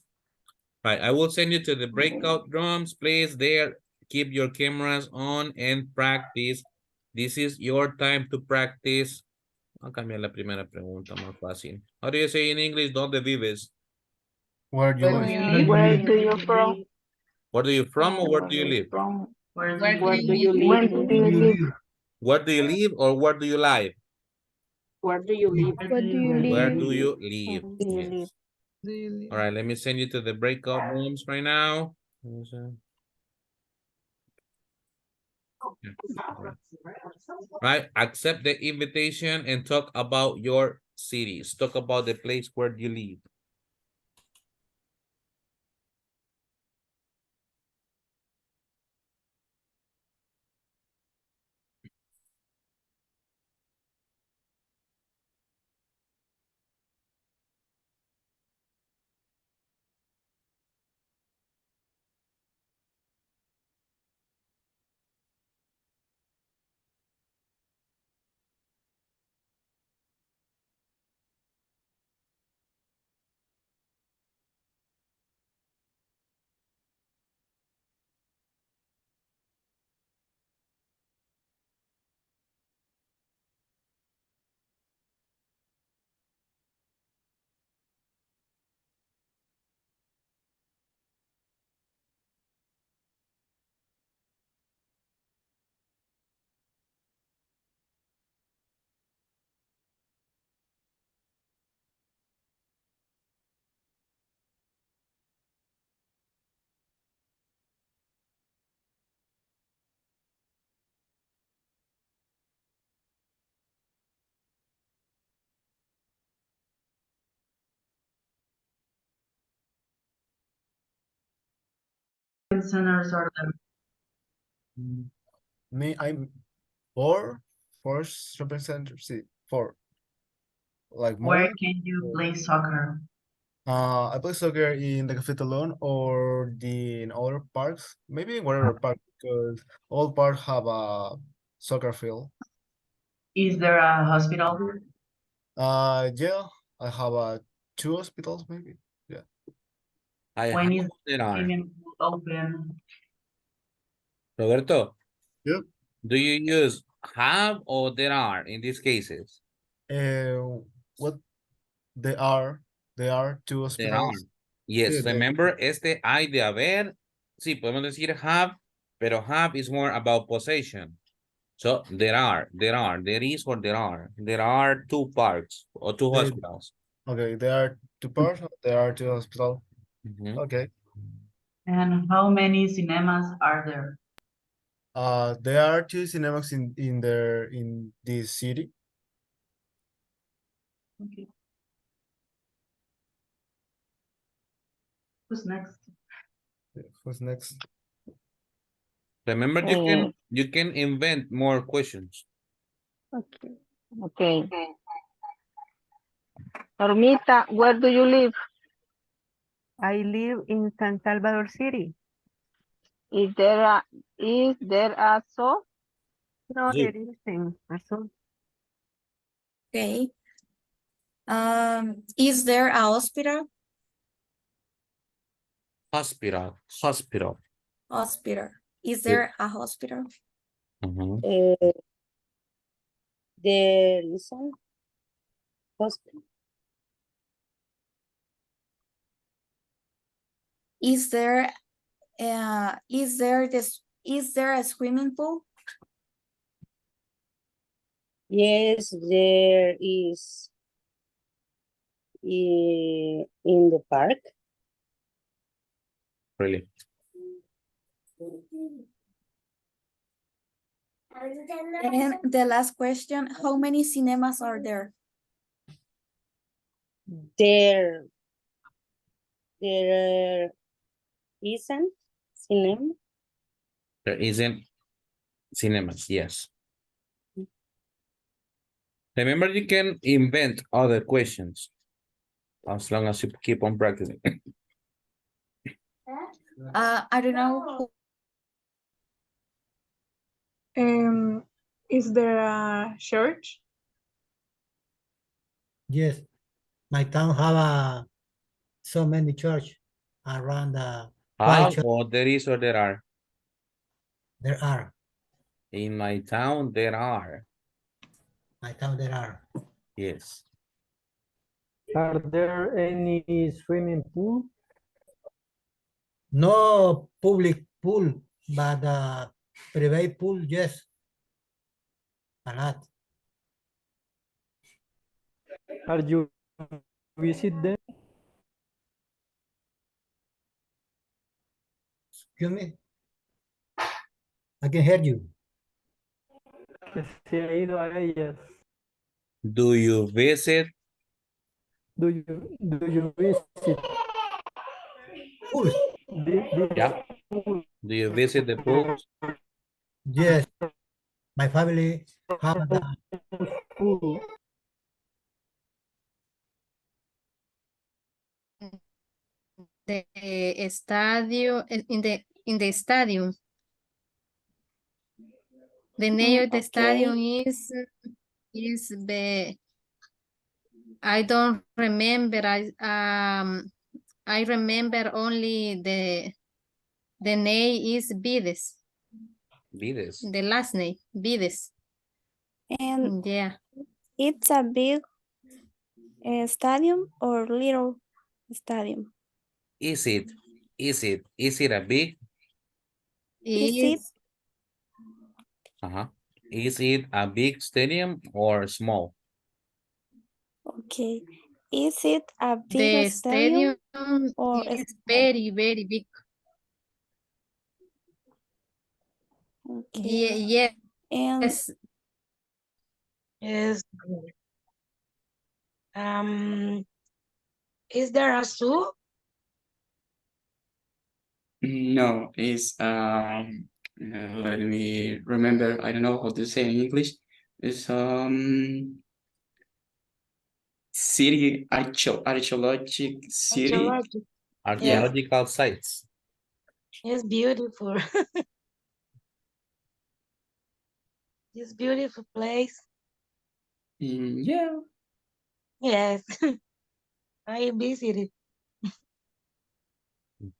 [SPEAKER 1] Right. I will send you to the breakout rooms. Please there, keep your cameras on and practice. This is your time to practice. Voy a cambiar la primera pregunta más fácil. How do you say in English, ¿dónde vives?
[SPEAKER 5] Where do you live?
[SPEAKER 14] Where do you from?
[SPEAKER 1] Where do you from or where do you live?
[SPEAKER 13] Where
[SPEAKER 14] do you live? Where do you live?
[SPEAKER 1] Where do you live or where do you live?
[SPEAKER 9] Where do you live?
[SPEAKER 6] What do you
[SPEAKER 1] Where
[SPEAKER 6] live?
[SPEAKER 1] do you live? Yes. All right, let me send you to the breakout rooms right now. Right, accept the invitation and talk about your cities. Talk about the place where you live.
[SPEAKER 7] centers are there?
[SPEAKER 5] I'm four shopping centers. See, four. Like
[SPEAKER 7] Where
[SPEAKER 5] more.
[SPEAKER 7] can you play soccer?
[SPEAKER 5] I play soccer in the Cafe Talon or in other parks, maybe in whatever park, because all parks have a soccer field.
[SPEAKER 7] Is there a hospital?
[SPEAKER 5] Yeah, I have two hospitals, maybe. Yeah.
[SPEAKER 7] When is
[SPEAKER 1] There are.
[SPEAKER 7] swimming pool open?
[SPEAKER 1] Roberto,
[SPEAKER 5] Yep.
[SPEAKER 1] do you use have or there are in these cases?
[SPEAKER 5] What they are two
[SPEAKER 1] There are.
[SPEAKER 5] hospitals.
[SPEAKER 1] Yes,
[SPEAKER 5] Sí,
[SPEAKER 1] remember, este hay de haber. Sí, podemos decir have, pero have is more about possession. So there is or there are two parks or two
[SPEAKER 5] They-
[SPEAKER 1] hospitals.
[SPEAKER 5] Okay, there are two parks, there are two hospitals. Okay.
[SPEAKER 7] And how many cinemas are there?
[SPEAKER 5] There are two cinemas in this city.
[SPEAKER 7] Okay. Who's next?
[SPEAKER 5] Who's next?
[SPEAKER 1] Remember, you can invent more questions.
[SPEAKER 14] Okay. Okay. Normita, where do you live?
[SPEAKER 15] I live in San Salvador City.
[SPEAKER 14] Is there a zoo?
[SPEAKER 15] No,
[SPEAKER 1] Zoo.
[SPEAKER 15] there isn't. Also,
[SPEAKER 12] Okay. Is there a hospital?
[SPEAKER 1] Hospital.
[SPEAKER 12] Hospital. Is there a hospital?
[SPEAKER 11] There is a hospital.
[SPEAKER 12] Is there a swimming pool?
[SPEAKER 11] Yes, there is in the park.
[SPEAKER 1] Really?
[SPEAKER 12] And the last question, how many cinemas are there?
[SPEAKER 11] There isn't cinema.
[SPEAKER 1] There isn't cinemas, yes. Remember, you can invent other questions as long as you keep on practicing.
[SPEAKER 12] I don't know.
[SPEAKER 4] Is there a church?
[SPEAKER 2] Yes, my town have so many church around the white church.
[SPEAKER 1] Or there is or there are?
[SPEAKER 2] There are.
[SPEAKER 1] In my town, there are.
[SPEAKER 2] My town there are.
[SPEAKER 1] Yes.
[SPEAKER 16] Are there any swimming pool?
[SPEAKER 2] No public pool, but private pool, yes. A lot.
[SPEAKER 16] Are you visit them?
[SPEAKER 2] Excuse me. I can hear you.
[SPEAKER 16] Que se ha ido a ellas.
[SPEAKER 1] Do you visit?
[SPEAKER 16] Do you visit?
[SPEAKER 2] Pools.
[SPEAKER 1] Yeah. Do you visit the pools?
[SPEAKER 2] Yes. My family have the
[SPEAKER 16] pool.
[SPEAKER 6] The stadium in the stadium. The name of the stadium is the I don't remember. I remember only the name is Vides.
[SPEAKER 1] Vides.
[SPEAKER 6] The last name Vides.
[SPEAKER 12] And
[SPEAKER 6] yeah,
[SPEAKER 12] it's a big stadium or little stadium?
[SPEAKER 1] Is it a big?
[SPEAKER 6] is
[SPEAKER 1] Is it a big stadium or small?
[SPEAKER 12] Okay. Is it a big
[SPEAKER 6] the stadium
[SPEAKER 12] or
[SPEAKER 6] is very, very big.
[SPEAKER 12] Okay.
[SPEAKER 6] Yes.
[SPEAKER 3] Yes. Is there a zoo?
[SPEAKER 8] No, it's let me remember. I don't know how to say in English. It's city archaeologic city.
[SPEAKER 3] Archaeological. Yes,
[SPEAKER 1] Archaeological sites.
[SPEAKER 3] it's beautiful. It's beautiful place.
[SPEAKER 8] Yeah.
[SPEAKER 3] Yes, I visited.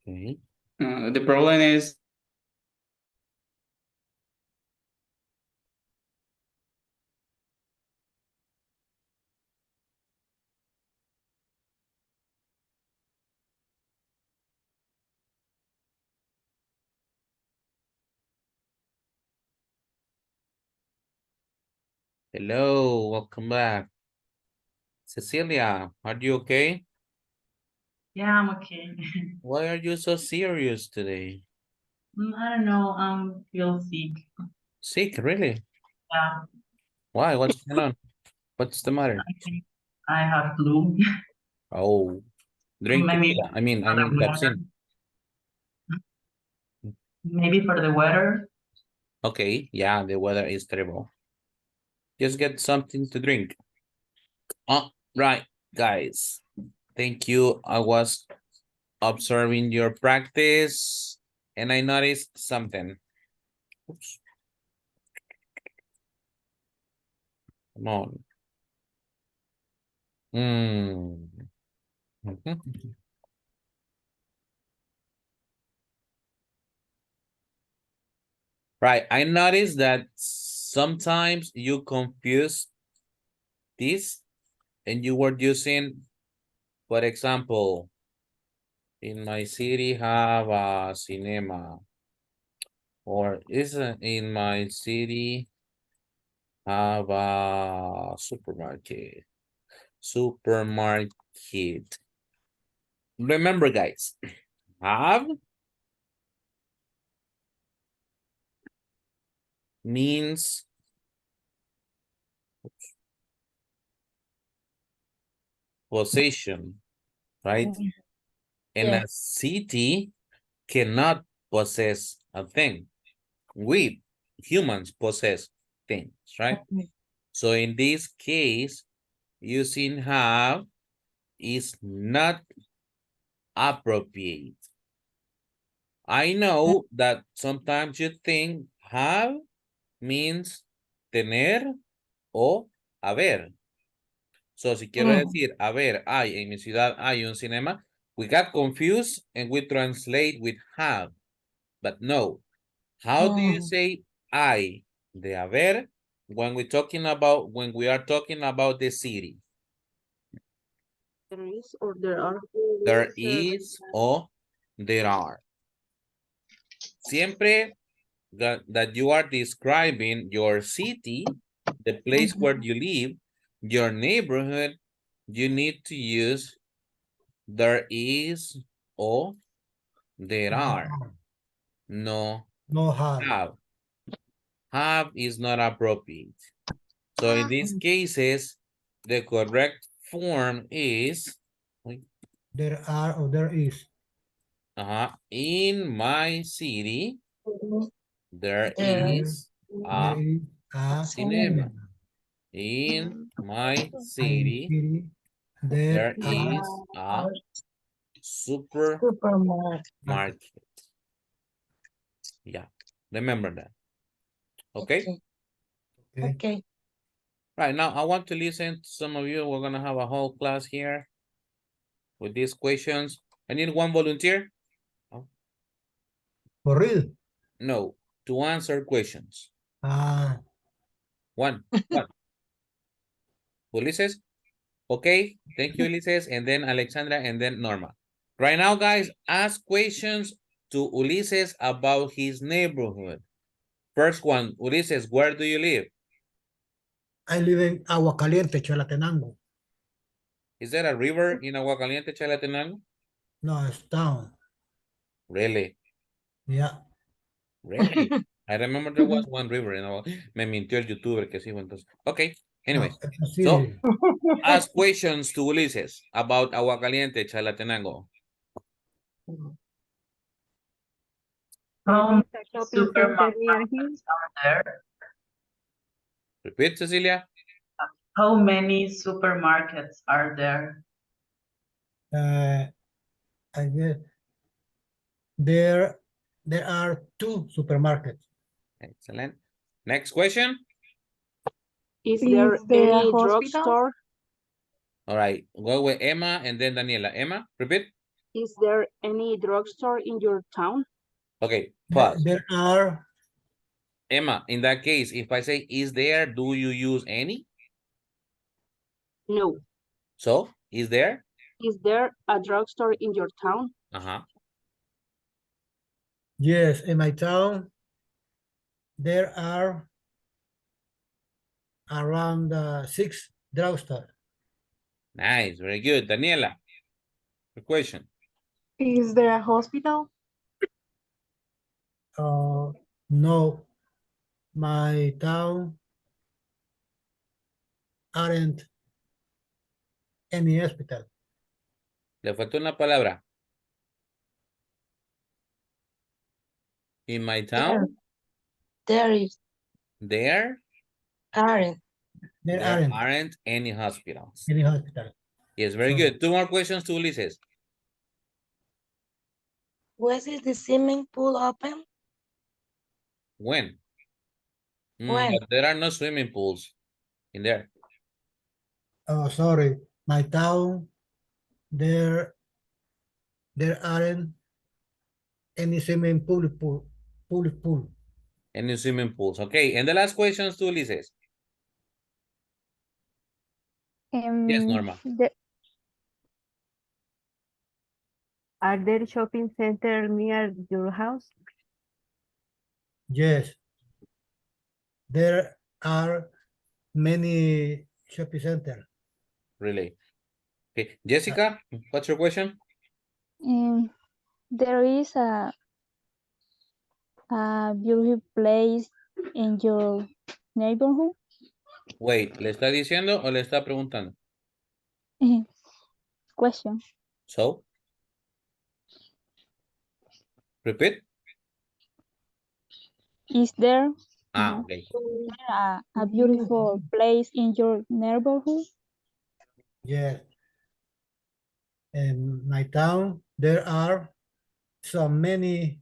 [SPEAKER 1] Okay.
[SPEAKER 8] The problem is
[SPEAKER 1] Hello, welcome back. Cecilia, are you okay?
[SPEAKER 7] Yeah, I'm okay.
[SPEAKER 1] Why are you so serious today?
[SPEAKER 7] I don't know. Feel sick.
[SPEAKER 1] Sick, really?
[SPEAKER 7] Yeah,
[SPEAKER 1] Why? What's going on? What's the matter?
[SPEAKER 7] I think I have flu.
[SPEAKER 1] Oh, drink
[SPEAKER 7] Maybe
[SPEAKER 1] tequila. I mean,
[SPEAKER 7] for the weather.
[SPEAKER 1] Pepsin.
[SPEAKER 7] Maybe for the weather.
[SPEAKER 1] Okay, yeah, the weather is terrible. Just get something to drink. Oh, right, guys. Thank you. I was observing your practice and I noticed something. Oops. Come on. Mhm. Right, I noticed that sometimes you confuse this and you were using, for example, in my city have a cinema, or isn't in my city have a supermarket. Supermarket. Remember, guys, have means possession, right? And
[SPEAKER 3] Yeah.
[SPEAKER 1] a city cannot possess a thing. We humans possess things, right? So in this case, using have is not appropriate. I know that sometimes you think have means tener o haber. So si quiero decir, haber, hay, en mi ciudad hay un cinema, we got confused and we translate with have. But no, how do you say I, de haber, when we are talking about the city?
[SPEAKER 9] There is or there are.
[SPEAKER 1] There is or there are. Siempre that you are describing your city, the place where you live, your neighborhood, you need to use there is or there are. No
[SPEAKER 2] No have.
[SPEAKER 1] have. Have is not appropriate. So in these cases, the correct form is
[SPEAKER 2] There are or there is.
[SPEAKER 1] In my city, there
[SPEAKER 2] There
[SPEAKER 1] is
[SPEAKER 2] there
[SPEAKER 1] a
[SPEAKER 2] is a
[SPEAKER 1] cinema. In my city,
[SPEAKER 2] city. There
[SPEAKER 1] there
[SPEAKER 2] are
[SPEAKER 1] is a supermarket.
[SPEAKER 3] Supermarket.
[SPEAKER 1] Yeah, remember that. Okay?
[SPEAKER 3] Okay.
[SPEAKER 1] Right, now I want to listen to some of you. We're gonna have a whole class here with these questions. I need one volunteer. Oh.
[SPEAKER 2] For real?
[SPEAKER 1] No, to answer questions. One. Ulises? Okay, thank you, Ulises, and then Alexandra, and then Norma. Right now, guys, ask questions to Ulises about his neighborhood. First one, Ulises, where do you live?
[SPEAKER 2] I live in Agua Caliente, Chalatenango.
[SPEAKER 1] Is there a river in Aguacaliente, Chalatenango?
[SPEAKER 2] No, it's town.
[SPEAKER 1] Really?
[SPEAKER 2] Yeah.
[SPEAKER 1] Really? I remember there was one river in Me mintió el youtuber que sí, entonces. Okay, anyways.
[SPEAKER 2] No, it's a
[SPEAKER 1] So,
[SPEAKER 2] city.
[SPEAKER 1] ask questions to Ulises about Aguacaliente, Chalatenango.
[SPEAKER 7] How
[SPEAKER 15] There is
[SPEAKER 7] many
[SPEAKER 15] a shopping center near here.
[SPEAKER 7] supermarkets are there?
[SPEAKER 1] Repeat, Cecilia.
[SPEAKER 7] How many supermarkets are there?
[SPEAKER 2] I guess there are 2 supermarkets.
[SPEAKER 1] Excellent. Next question.
[SPEAKER 9] Is there any
[SPEAKER 12] hospital?
[SPEAKER 9] drugstore?
[SPEAKER 1] All right, go with Emma and then Daniela. Emma, repeat.
[SPEAKER 9] Is there any drugstore in your town?
[SPEAKER 1] Okay, pause.
[SPEAKER 2] There are.
[SPEAKER 1] Emma, in that case, if I say is there, do you use any?
[SPEAKER 9] No.
[SPEAKER 1] So, is there?
[SPEAKER 9] Is there a drugstore in your town?
[SPEAKER 1] Uh-huh.
[SPEAKER 2] Yes, in my town, there are around 6 drugstores.
[SPEAKER 1] Nice, very good. Daniela, your question.
[SPEAKER 12] Is there a hospital?
[SPEAKER 2] No, my town aren't any hospital.
[SPEAKER 1] Le faltó una palabra. In my town,
[SPEAKER 3] There
[SPEAKER 1] there
[SPEAKER 3] aren't.
[SPEAKER 2] There
[SPEAKER 1] aren't any hospitals.
[SPEAKER 2] any hospital.
[SPEAKER 1] Yes, very good. 2 more questions to Ulises.
[SPEAKER 3] Was is the swimming pool open?
[SPEAKER 1] When?
[SPEAKER 3] When?
[SPEAKER 1] But there are no swimming pools in there.
[SPEAKER 2] Oh, sorry. My town, there aren't any swimming pool.
[SPEAKER 1] Any swimming pools. Okay, and the last questions to Ulises. Yes, Norma.
[SPEAKER 15] Are there shopping center near your house?
[SPEAKER 2] Yes. There are many shopping centers.
[SPEAKER 1] Really? Okay, Jessica, what's your question?
[SPEAKER 17] There is a beautiful place in your neighborhood.
[SPEAKER 1] Wait, ¿le está diciendo o le está preguntando?
[SPEAKER 17] Question.
[SPEAKER 1] So? Repeat.
[SPEAKER 17] Is there
[SPEAKER 1] Okay.
[SPEAKER 17] a beautiful place in your neighborhood?
[SPEAKER 2] Yes. In my town, there are so many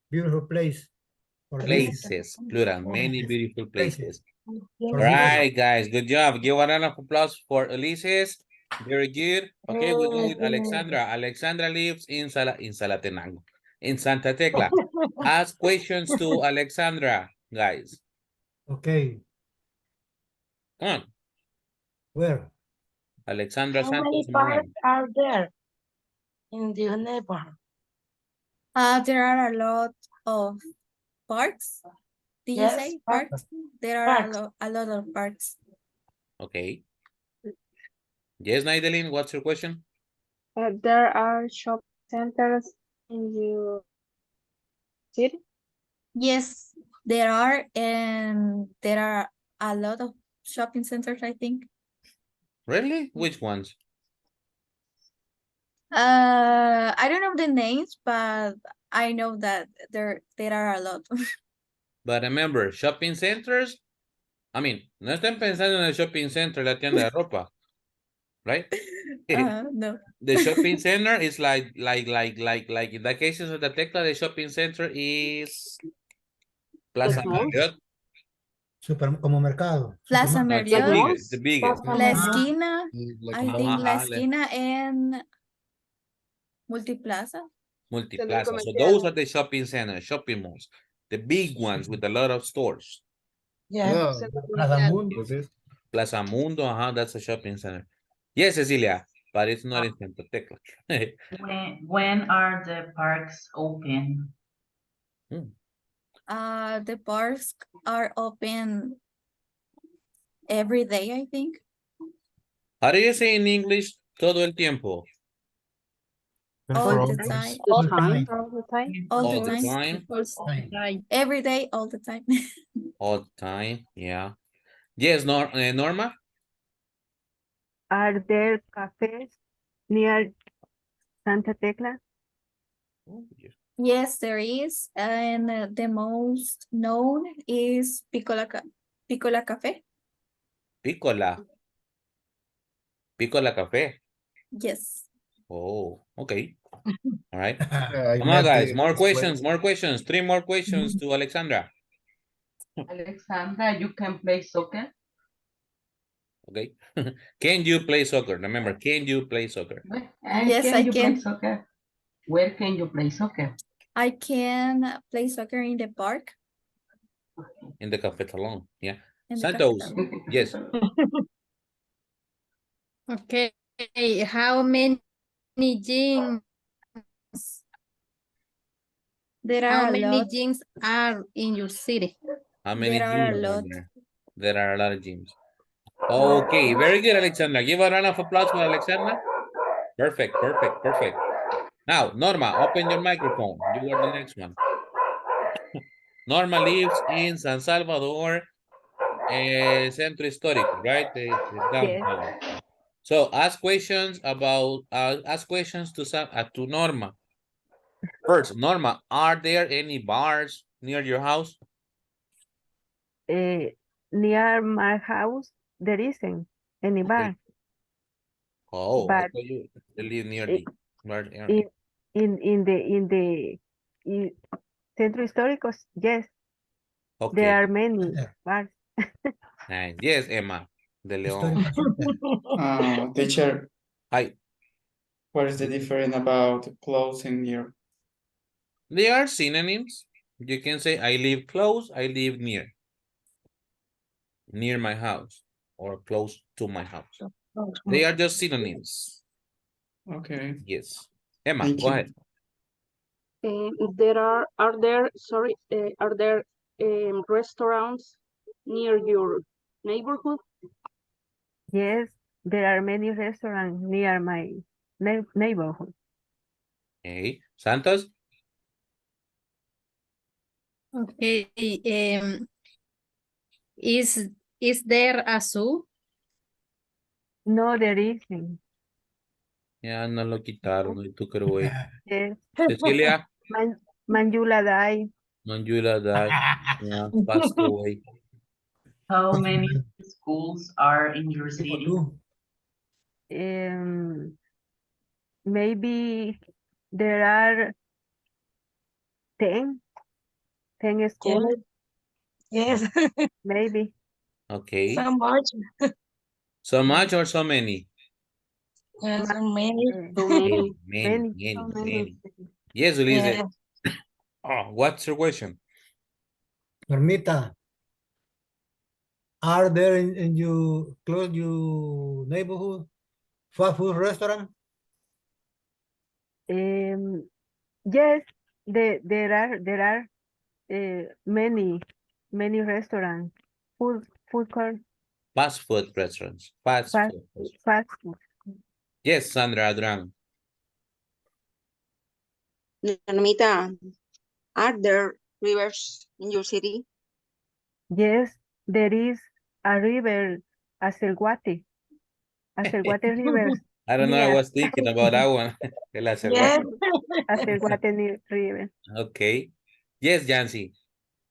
[SPEAKER 2] beautiful places.
[SPEAKER 1] Places, plural, many beautiful places. All
[SPEAKER 2] For
[SPEAKER 1] right, guys, good job. Give a round of applause for Ulises. Very good. Okay, we go with Alexandra. Alexandra lives in Salatenango, in Santa Tecla. Ask questions to Alexandra, guys.
[SPEAKER 2] Okay.
[SPEAKER 1] Come on.
[SPEAKER 2] Where?
[SPEAKER 1] Alexandra
[SPEAKER 3] How
[SPEAKER 1] Santos.
[SPEAKER 3] many parks are there in the neighborhood?
[SPEAKER 12] There are a lot of parks. Did you
[SPEAKER 3] Yes,
[SPEAKER 12] say parks? There are a lot of parks.
[SPEAKER 1] Okay. Yes, Naideline, what's your question?
[SPEAKER 4] There are shopping centers in your city?
[SPEAKER 12] Yes, there are, and there are a lot of shopping centers, I think.
[SPEAKER 1] Really? Which ones?
[SPEAKER 12] I don't know the names, but I know that there are a lot.
[SPEAKER 1] But remember, shopping centers, I mean, no estén pensando en el shopping center, la tienda de ropa, right?
[SPEAKER 12] No.
[SPEAKER 1] The shopping center is like in the cases of the Tecla, the shopping center is Plaza Marriott.
[SPEAKER 2] Como mercado.
[SPEAKER 12] Plaza
[SPEAKER 1] No, it's the
[SPEAKER 12] Marriott,
[SPEAKER 1] biggest, the biggest.
[SPEAKER 12] La Esquina,
[SPEAKER 5] Like
[SPEAKER 12] I think La
[SPEAKER 1] Ajá,
[SPEAKER 12] Esquina and Multiplaza.
[SPEAKER 1] Multiplaza. So those are the shopping centers, shopping malls, the big ones with a lot of stores.
[SPEAKER 3] Yeah.
[SPEAKER 2] Plaza Mundo.
[SPEAKER 1] Plaza Mundo, that's a shopping center. Yes, Cecilia, but it's not in Santa Tecla.
[SPEAKER 7] When are the parks open?
[SPEAKER 12] The parks are open every day, I think.
[SPEAKER 1] How do you say in English todo el tiempo?
[SPEAKER 12] All the time.
[SPEAKER 9] All the time.
[SPEAKER 12] All the time.
[SPEAKER 1] All the time.
[SPEAKER 12] Every day, all the time.
[SPEAKER 1] All the time, yeah. Yes, Norma?
[SPEAKER 15] Are there cafes near Santa Tecla?
[SPEAKER 12] Yes, there is. And the most known is Piccola Cafe.
[SPEAKER 1] Piccola. Piccola Café.
[SPEAKER 12] Yes.
[SPEAKER 1] Oh, okay. All right.
[SPEAKER 5] I
[SPEAKER 1] Come on,
[SPEAKER 5] met
[SPEAKER 1] guys. More
[SPEAKER 5] this
[SPEAKER 1] questions,
[SPEAKER 5] place.
[SPEAKER 1] more questions. 3 more questions to Alexandra.
[SPEAKER 13] Alexandra, you can play soccer?
[SPEAKER 1] Okay. Can you play soccer? Remember, can you play soccer?
[SPEAKER 12] Yes,
[SPEAKER 13] Can
[SPEAKER 12] I
[SPEAKER 13] you play
[SPEAKER 12] can.
[SPEAKER 13] soccer? Where can you play soccer?
[SPEAKER 12] I can play soccer in the park.
[SPEAKER 1] In the Café Talon. Yeah.
[SPEAKER 12] In the
[SPEAKER 1] Santos.
[SPEAKER 12] cafe.
[SPEAKER 1] Yes.
[SPEAKER 6] Okay, how many gyms?
[SPEAKER 12] There
[SPEAKER 6] How
[SPEAKER 12] are a
[SPEAKER 6] many
[SPEAKER 12] lot.
[SPEAKER 6] gyms are in your city?
[SPEAKER 1] How many
[SPEAKER 12] There are a
[SPEAKER 1] gyms are
[SPEAKER 12] lot.
[SPEAKER 1] there? There are a lot of gyms. Okay, very good, Alexandra. Give a round of applause for Alexandra. Perfect, perfect, perfect. Now, Norma, open your microphone. You are the next one. Norma lives in San Salvador, Centro Histórico, right? The
[SPEAKER 15] Yes.
[SPEAKER 1] downtown. So ask questions about, to Norma. First, Norma, are there any bars near your house?
[SPEAKER 15] Near my house, there isn't any bar,
[SPEAKER 1] Oh, I
[SPEAKER 15] but
[SPEAKER 1] thought you live near
[SPEAKER 15] i-
[SPEAKER 1] the bar area.
[SPEAKER 15] in in Centro Histórico, yes,
[SPEAKER 1] Okay,
[SPEAKER 15] there are many bars.
[SPEAKER 1] nice. Yes, Emma de Leon.
[SPEAKER 2] Historical center.
[SPEAKER 8] Teacher,
[SPEAKER 1] Hi.
[SPEAKER 8] what is the difference about close and near?
[SPEAKER 1] They are synonyms. You can say I live close, I live near my house, or close to my house. They are just synonyms.
[SPEAKER 8] Okay.
[SPEAKER 1] Yes. Emma,
[SPEAKER 8] Thank
[SPEAKER 1] go
[SPEAKER 8] you.
[SPEAKER 1] ahead.
[SPEAKER 9] Are there restaurants near your neighborhood?
[SPEAKER 15] Yes, there are many restaurants near my neighborhood.
[SPEAKER 1] Okay. Santos?
[SPEAKER 6] Okay, is there a zoo?
[SPEAKER 15] No, there isn't.
[SPEAKER 1] Ya no lo quitaron, y tú creo, güey.
[SPEAKER 15] Yes.
[SPEAKER 1] Cecilia?
[SPEAKER 15] Manjula died.
[SPEAKER 1] Manjula died. Yeah, passed away.
[SPEAKER 7] How many schools are in your
[SPEAKER 2] Tipo
[SPEAKER 7] city?
[SPEAKER 2] tú.
[SPEAKER 15] Maybe there are 10 schools,
[SPEAKER 3] Yes.
[SPEAKER 15] maybe.
[SPEAKER 1] Okay.
[SPEAKER 3] So much.
[SPEAKER 1] So much or so many?
[SPEAKER 3] So many.
[SPEAKER 9] So
[SPEAKER 1] Many,
[SPEAKER 9] many.
[SPEAKER 1] many. Yes, Ulises.
[SPEAKER 3] Yeah.
[SPEAKER 1] Oh, what's your question?
[SPEAKER 2] Normita, are there in you close your neighborhood fast food restaurant?
[SPEAKER 15] Yes, there are many restaurants, food court,
[SPEAKER 1] Fast food restaurants. Fast
[SPEAKER 15] fast
[SPEAKER 1] food restaurants.
[SPEAKER 15] fast food.
[SPEAKER 1] Yes, Sandra Adran.
[SPEAKER 18] Normita, are there rivers in your city?
[SPEAKER 15] Yes, there is a river, Acelguate River
[SPEAKER 1] I don't know, I
[SPEAKER 15] near.
[SPEAKER 1] was thinking about that one. El
[SPEAKER 3] Yes.
[SPEAKER 1] Acerguate.
[SPEAKER 15] Acelguate River.
[SPEAKER 1] Okay. Yes, Jancy.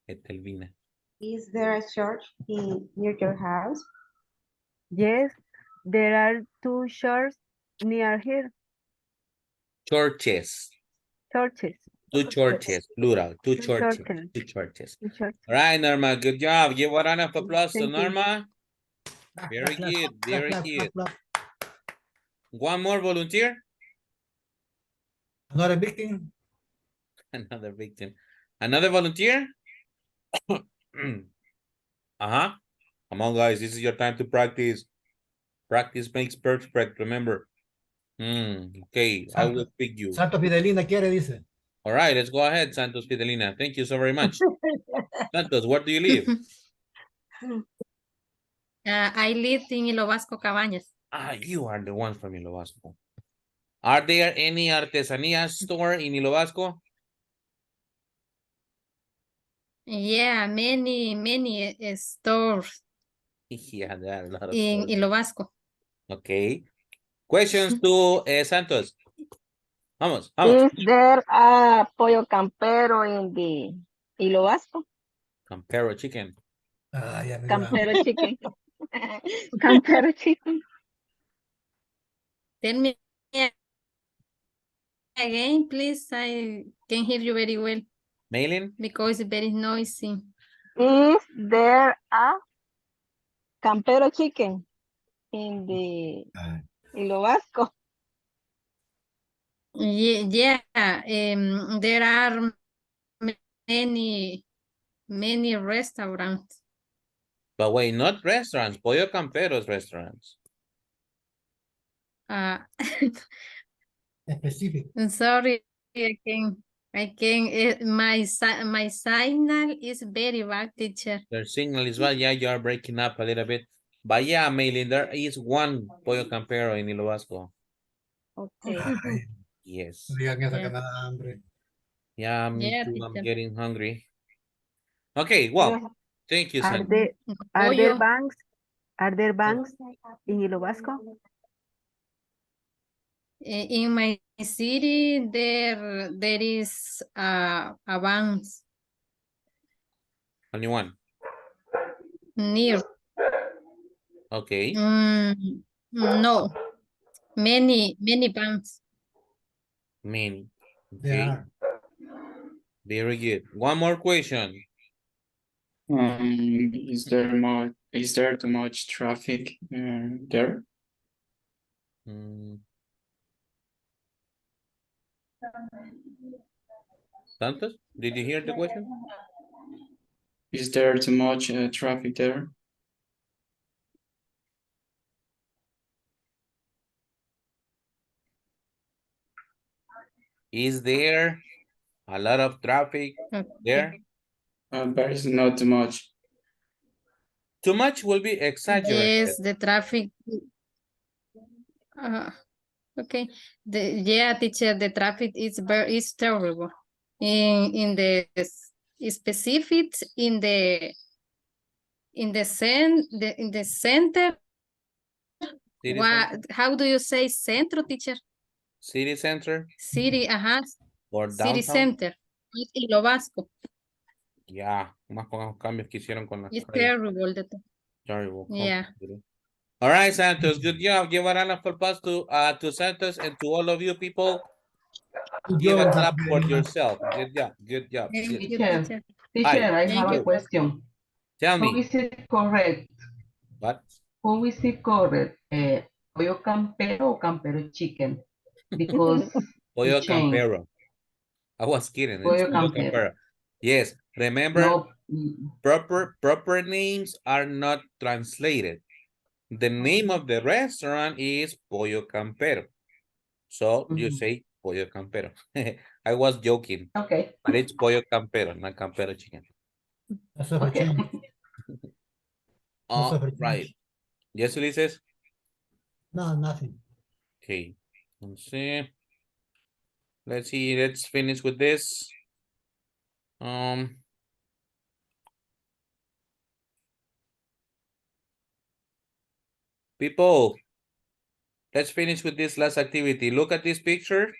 [SPEAKER 1] Etelvina.
[SPEAKER 18] Is there a church near your house?
[SPEAKER 15] Yes, there are 2 shores near here,
[SPEAKER 1] Churches.
[SPEAKER 15] churches.
[SPEAKER 1] Two churches, plural. Two churches.
[SPEAKER 15] Churches.
[SPEAKER 1] Two churches.
[SPEAKER 15] Two churches.
[SPEAKER 1] All right, Norma, good job. Give a round of applause to
[SPEAKER 15] Thank you.
[SPEAKER 1] Norma. Very good, very good. One more volunteer.
[SPEAKER 2] Another victim.
[SPEAKER 1] Another victim. Another volunteer. Uh-huh. Come on, guys. This is your time to practice. Practice makes perfect, remember. Okay, I will pick you.
[SPEAKER 2] Santo Fidelina quiere, dice.
[SPEAKER 1] All right, let's go ahead, Santos Fidelina. Thank you so very much. Santos, where do you live?
[SPEAKER 6] I live in Ilobasco Cabañas.
[SPEAKER 1] Ah, you are the one from Ilobasco. Are there any artesanía store in Ilobasco?
[SPEAKER 6] Yeah, many stores
[SPEAKER 1] Yeah, there are a lot of
[SPEAKER 6] in
[SPEAKER 1] stores.
[SPEAKER 6] Ilobasco.
[SPEAKER 1] Okay. Questions to Santos. Vamos, vamos.
[SPEAKER 14] Is there a pollo campero in the Hilo Vasco?
[SPEAKER 1] Campero chicken.
[SPEAKER 2] Ya me dio
[SPEAKER 14] Campero
[SPEAKER 2] hambre.
[SPEAKER 14] chicken. Campero chicken.
[SPEAKER 6] Tell me again, please. I can hear you very well
[SPEAKER 1] Mailing?
[SPEAKER 6] because it's very noisy.
[SPEAKER 14] Is there a campero chicken in the Hilo Vasco?
[SPEAKER 6] Yeah, there are many restaurants.
[SPEAKER 1] But wait, not restaurants. Pollo Camperos restaurants.
[SPEAKER 2] Specific.
[SPEAKER 6] I'm sorry, I can, my signal is very bad, teacher.
[SPEAKER 1] Their signal is bad. Yeah, you are breaking up a little bit. But yeah, Mailing, there is one Pollo Campero in Hilo Vasco.
[SPEAKER 14] Okay.
[SPEAKER 2] Ay,
[SPEAKER 1] Yes.
[SPEAKER 2] no digan eso que
[SPEAKER 6] Yeah.
[SPEAKER 2] me da hambre.
[SPEAKER 1] Yeah, me
[SPEAKER 6] Yeah,
[SPEAKER 1] too. I'm
[SPEAKER 6] teacher.
[SPEAKER 1] getting hungry. Okay, well, thank you,
[SPEAKER 15] Are
[SPEAKER 1] Sam.
[SPEAKER 15] there
[SPEAKER 6] Pollo.
[SPEAKER 15] banks? Are there banks in Hilo Vasco?
[SPEAKER 6] In my city, there is a bank
[SPEAKER 1] Only one.
[SPEAKER 6] near.
[SPEAKER 1] Okay.
[SPEAKER 6] No, many banks.
[SPEAKER 1] Many.
[SPEAKER 2] There
[SPEAKER 1] Okay.
[SPEAKER 2] are.
[SPEAKER 1] Very good. One more question.
[SPEAKER 8] Is there too much traffic there?
[SPEAKER 1] Santos, did you hear the question?
[SPEAKER 8] Is there too much traffic there?
[SPEAKER 1] Is there a lot of traffic there?
[SPEAKER 8] There is not too much.
[SPEAKER 1] Too much will be exaggerated.
[SPEAKER 6] Yes, the traffic. Okay. Yeah, teacher, the traffic is terrible. In the specific in the center. How do you say centro, teacher?
[SPEAKER 1] City center?
[SPEAKER 6] City,
[SPEAKER 1] Or
[SPEAKER 6] City
[SPEAKER 1] downtown?
[SPEAKER 6] center. Y lo Vasco.
[SPEAKER 1] Yeah, más con los cambios que hicieron con las
[SPEAKER 6] It's
[SPEAKER 1] calles.
[SPEAKER 6] terrible.
[SPEAKER 1] Terrible.
[SPEAKER 6] Yeah.
[SPEAKER 1] All right, Santos, good job. Give a round of applause to Santos and to all of you people. Give a clap for yourself. Good job. Good job. Good.
[SPEAKER 13] Teacher,
[SPEAKER 1] Hi.
[SPEAKER 13] I have a question.
[SPEAKER 1] Tell
[SPEAKER 13] How
[SPEAKER 1] me.
[SPEAKER 13] is it correct?
[SPEAKER 1] What?
[SPEAKER 13] How is it correct? Pollo campero or campero chicken? Because
[SPEAKER 1] Pollo
[SPEAKER 13] it changed.
[SPEAKER 1] Campero. I was kidding. It's
[SPEAKER 13] Pollo
[SPEAKER 1] Pollo
[SPEAKER 13] Campero.
[SPEAKER 1] Campero. Yes. Remember,
[SPEAKER 13] No.
[SPEAKER 1] proper names are not translated. The name of the restaurant is Pollo Campero. So you say Pollo Campero. I was joking.
[SPEAKER 13] Okay.
[SPEAKER 1] But it's Pollo Campero, not Campero chicken.
[SPEAKER 2] That's a change.
[SPEAKER 1] All right. Yes, Ulises?
[SPEAKER 2] No, nothing.
[SPEAKER 1] Okay. Let's see. Let's see. Let's finish with this. People, let's finish with this last activity. Look at this picture.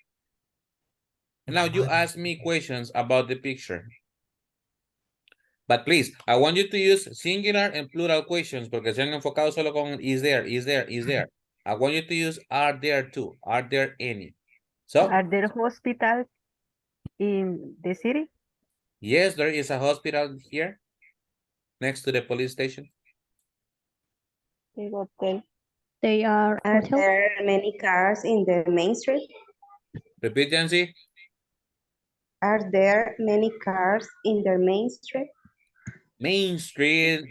[SPEAKER 1] And now you ask me questions about the picture. But please, I want you to use singular and plural questions porque se han enfocado solo con is there, is there, is there. I want you to use are there too. Are there any? So,
[SPEAKER 15] Are there hospitals in the city?
[SPEAKER 1] yes, there is a hospital here next to the police station.
[SPEAKER 17] They are hotel.
[SPEAKER 18] there many cars in the main street?
[SPEAKER 1] Repeat, Jancy.
[SPEAKER 18] Are there many cars in the main street?
[SPEAKER 1] Main Street,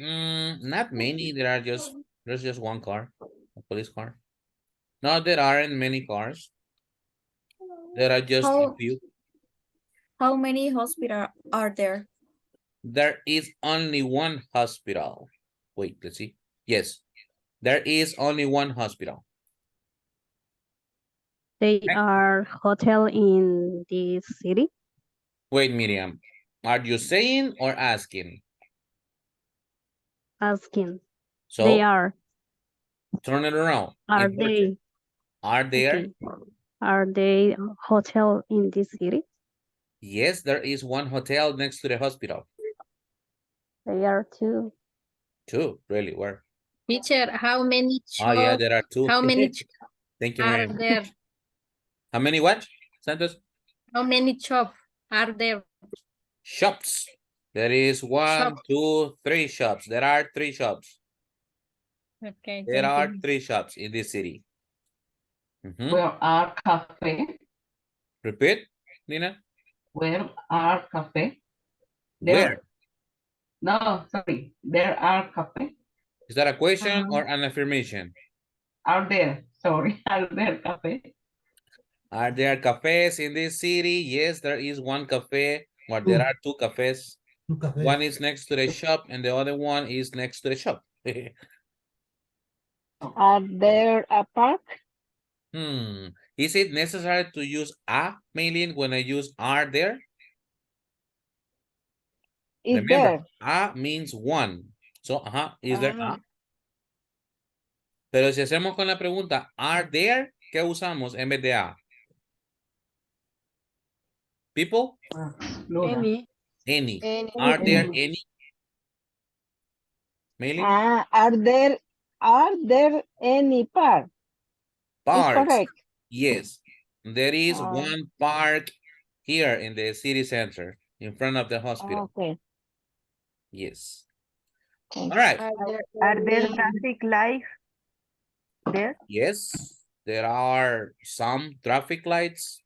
[SPEAKER 1] not many. There's just one car, a police car. No, there aren't many cars. There are just a few.
[SPEAKER 12] How many hospitals are there?
[SPEAKER 1] There is only one hospital. Wait, let's see. Yes, there is only one hospital.
[SPEAKER 17] They are hotel in the city.
[SPEAKER 1] Wait, Miriam, are you saying or asking?
[SPEAKER 17] Asking.
[SPEAKER 1] So
[SPEAKER 17] They are.
[SPEAKER 1] turn it around.
[SPEAKER 17] Are
[SPEAKER 1] Important.
[SPEAKER 17] they?
[SPEAKER 1] Are there?
[SPEAKER 17] Okay. Are they hotel in this city?
[SPEAKER 1] Yes, there is one hotel next to the hospital.
[SPEAKER 17] They are two.
[SPEAKER 1] Two, really, where?
[SPEAKER 6] Teacher, how many
[SPEAKER 1] Oh, yeah,
[SPEAKER 6] shop?
[SPEAKER 1] there are two.
[SPEAKER 6] How many
[SPEAKER 1] Thank you,
[SPEAKER 6] are
[SPEAKER 1] Mary.
[SPEAKER 6] there?
[SPEAKER 1] How many what, Santos?
[SPEAKER 6] How many shop are there?
[SPEAKER 1] Shops. There is one,
[SPEAKER 6] Shop.
[SPEAKER 1] two, three shops. There are three shops.
[SPEAKER 6] Okay,
[SPEAKER 1] There
[SPEAKER 6] thank
[SPEAKER 1] are
[SPEAKER 6] you.
[SPEAKER 1] three shops in this city.
[SPEAKER 13] Where are cafe?
[SPEAKER 1] Repeat, Nina.
[SPEAKER 13] Where are cafe?
[SPEAKER 1] Where?
[SPEAKER 13] No, sorry. There are cafe.
[SPEAKER 1] Is that a question or an affirmation?
[SPEAKER 13] Are there? Sorry. Are there cafe?
[SPEAKER 1] Are there cafes in this city? Yes, there is one cafe, or there are two cafes. One is next to the shop and the other one is next to the shop.
[SPEAKER 14] Are there a park?
[SPEAKER 1] Is it necessary to use a, Maylin, when I use are there?
[SPEAKER 14] Is
[SPEAKER 1] Remember,
[SPEAKER 14] there?
[SPEAKER 1] a means one. So, is there a? Pero si hacemos con la pregunta, are there, ¿qué usamos en vez de a? People?
[SPEAKER 4] Any.
[SPEAKER 1] Any.
[SPEAKER 4] Any.
[SPEAKER 1] Are there any? Maylin?
[SPEAKER 14] Are there any park? Is
[SPEAKER 1] Parks.
[SPEAKER 14] correct.
[SPEAKER 1] Yes. There is one park here in the city center in front of the hospital.
[SPEAKER 14] Okay.
[SPEAKER 1] Yes. All right.
[SPEAKER 15] Are there traffic lights there?
[SPEAKER 1] Yes. There are some traffic lights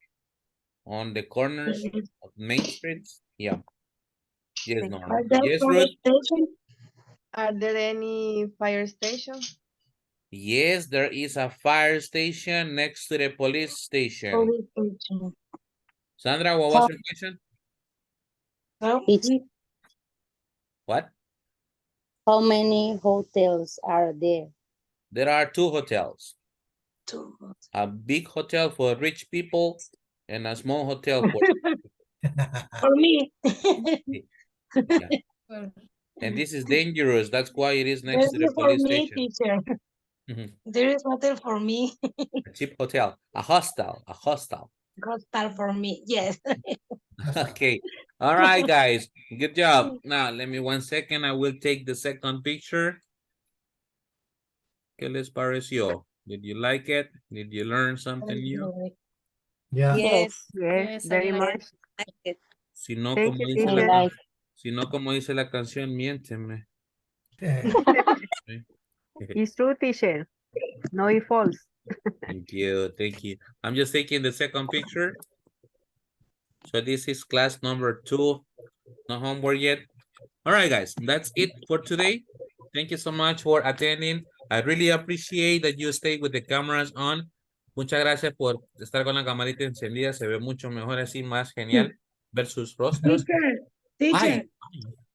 [SPEAKER 1] on the corners of main streets. Yeah. Yes, Norma.
[SPEAKER 3] Are there
[SPEAKER 1] Yes,
[SPEAKER 3] police
[SPEAKER 1] Ruth.
[SPEAKER 3] station?
[SPEAKER 4] Are there any fire stations?
[SPEAKER 1] Yes, there is a fire station next to the police station.
[SPEAKER 3] Police station.
[SPEAKER 1] Sandra, what was your question? What?
[SPEAKER 11] How many hotels are there?
[SPEAKER 1] There are two hotels.
[SPEAKER 3] Two.
[SPEAKER 1] A big hotel for rich people and a small hotel for
[SPEAKER 3] For me.
[SPEAKER 1] yeah. And this is dangerous. That's why it is next
[SPEAKER 3] This
[SPEAKER 1] to the
[SPEAKER 3] is for
[SPEAKER 1] police
[SPEAKER 3] me,
[SPEAKER 1] station.
[SPEAKER 3] teacher. There is hotel for me.
[SPEAKER 1] A cheap hotel, a hostel, a hostel.
[SPEAKER 3] Hostel for me, yes.
[SPEAKER 1] Okay. All right, guys. Good job. Now, let me 1 second. I will take the second picture. ¿Qué les pareció? Did you like it? Did you learn something new?
[SPEAKER 2] Yeah.
[SPEAKER 15] Yes, very much.
[SPEAKER 1] Si no,
[SPEAKER 15] Thank
[SPEAKER 1] como
[SPEAKER 15] you,
[SPEAKER 1] dice
[SPEAKER 15] teacher.
[SPEAKER 1] la, si no, como dice la canción, miénteme.
[SPEAKER 15] It's true, teacher. No, it's false.
[SPEAKER 1] Thank you. Thank you. I'm just taking the second picture. So this is class number 2. No homework yet. All right, guys. That's it for today. Thank you so much for attending. I really appreciate that you stay with the cameras on. Muchas gracias por estar con la camarita encendida. Se ve mucho mejor así, más genial ver sus rostros.
[SPEAKER 3] Teacher,
[SPEAKER 1] Ay,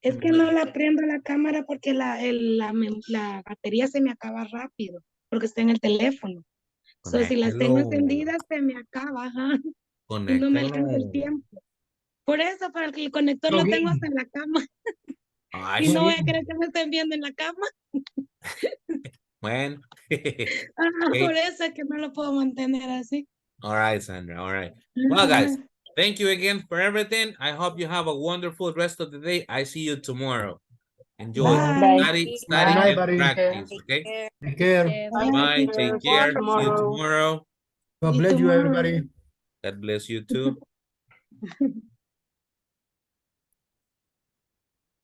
[SPEAKER 3] es que no la prendo la cámara porque la batería se me acaba rápido, porque está en el teléfono. So, si las tengo
[SPEAKER 1] conéctelo.
[SPEAKER 3] encendidas, se me acaba, ajá. Y no me alcanza el
[SPEAKER 1] Conéctelo.
[SPEAKER 3] tiempo. Por eso, para que el conector lo
[SPEAKER 2] Plug
[SPEAKER 3] tengo
[SPEAKER 2] in.
[SPEAKER 3] hasta en la cama.
[SPEAKER 1] Ay,
[SPEAKER 3] Y no voy a
[SPEAKER 2] sí.
[SPEAKER 3] querer que me estén viendo en la cama.
[SPEAKER 1] bueno.
[SPEAKER 3] Ajá,
[SPEAKER 1] Okay.
[SPEAKER 3] por eso es que no lo puedo mantener así.
[SPEAKER 1] All right, Sandra. All right. Well, guys, thank you again for everything. I hope you have a wonderful rest of the day. I see you tomorrow. Enjoy.
[SPEAKER 3] Bye.
[SPEAKER 1] Study
[SPEAKER 2] Bye,
[SPEAKER 1] and
[SPEAKER 2] buddy.
[SPEAKER 1] practice, okay?
[SPEAKER 2] Take care.
[SPEAKER 1] Bye. Take care. See you tomorrow.
[SPEAKER 2] God bless you, everybody.
[SPEAKER 1] God bless you too.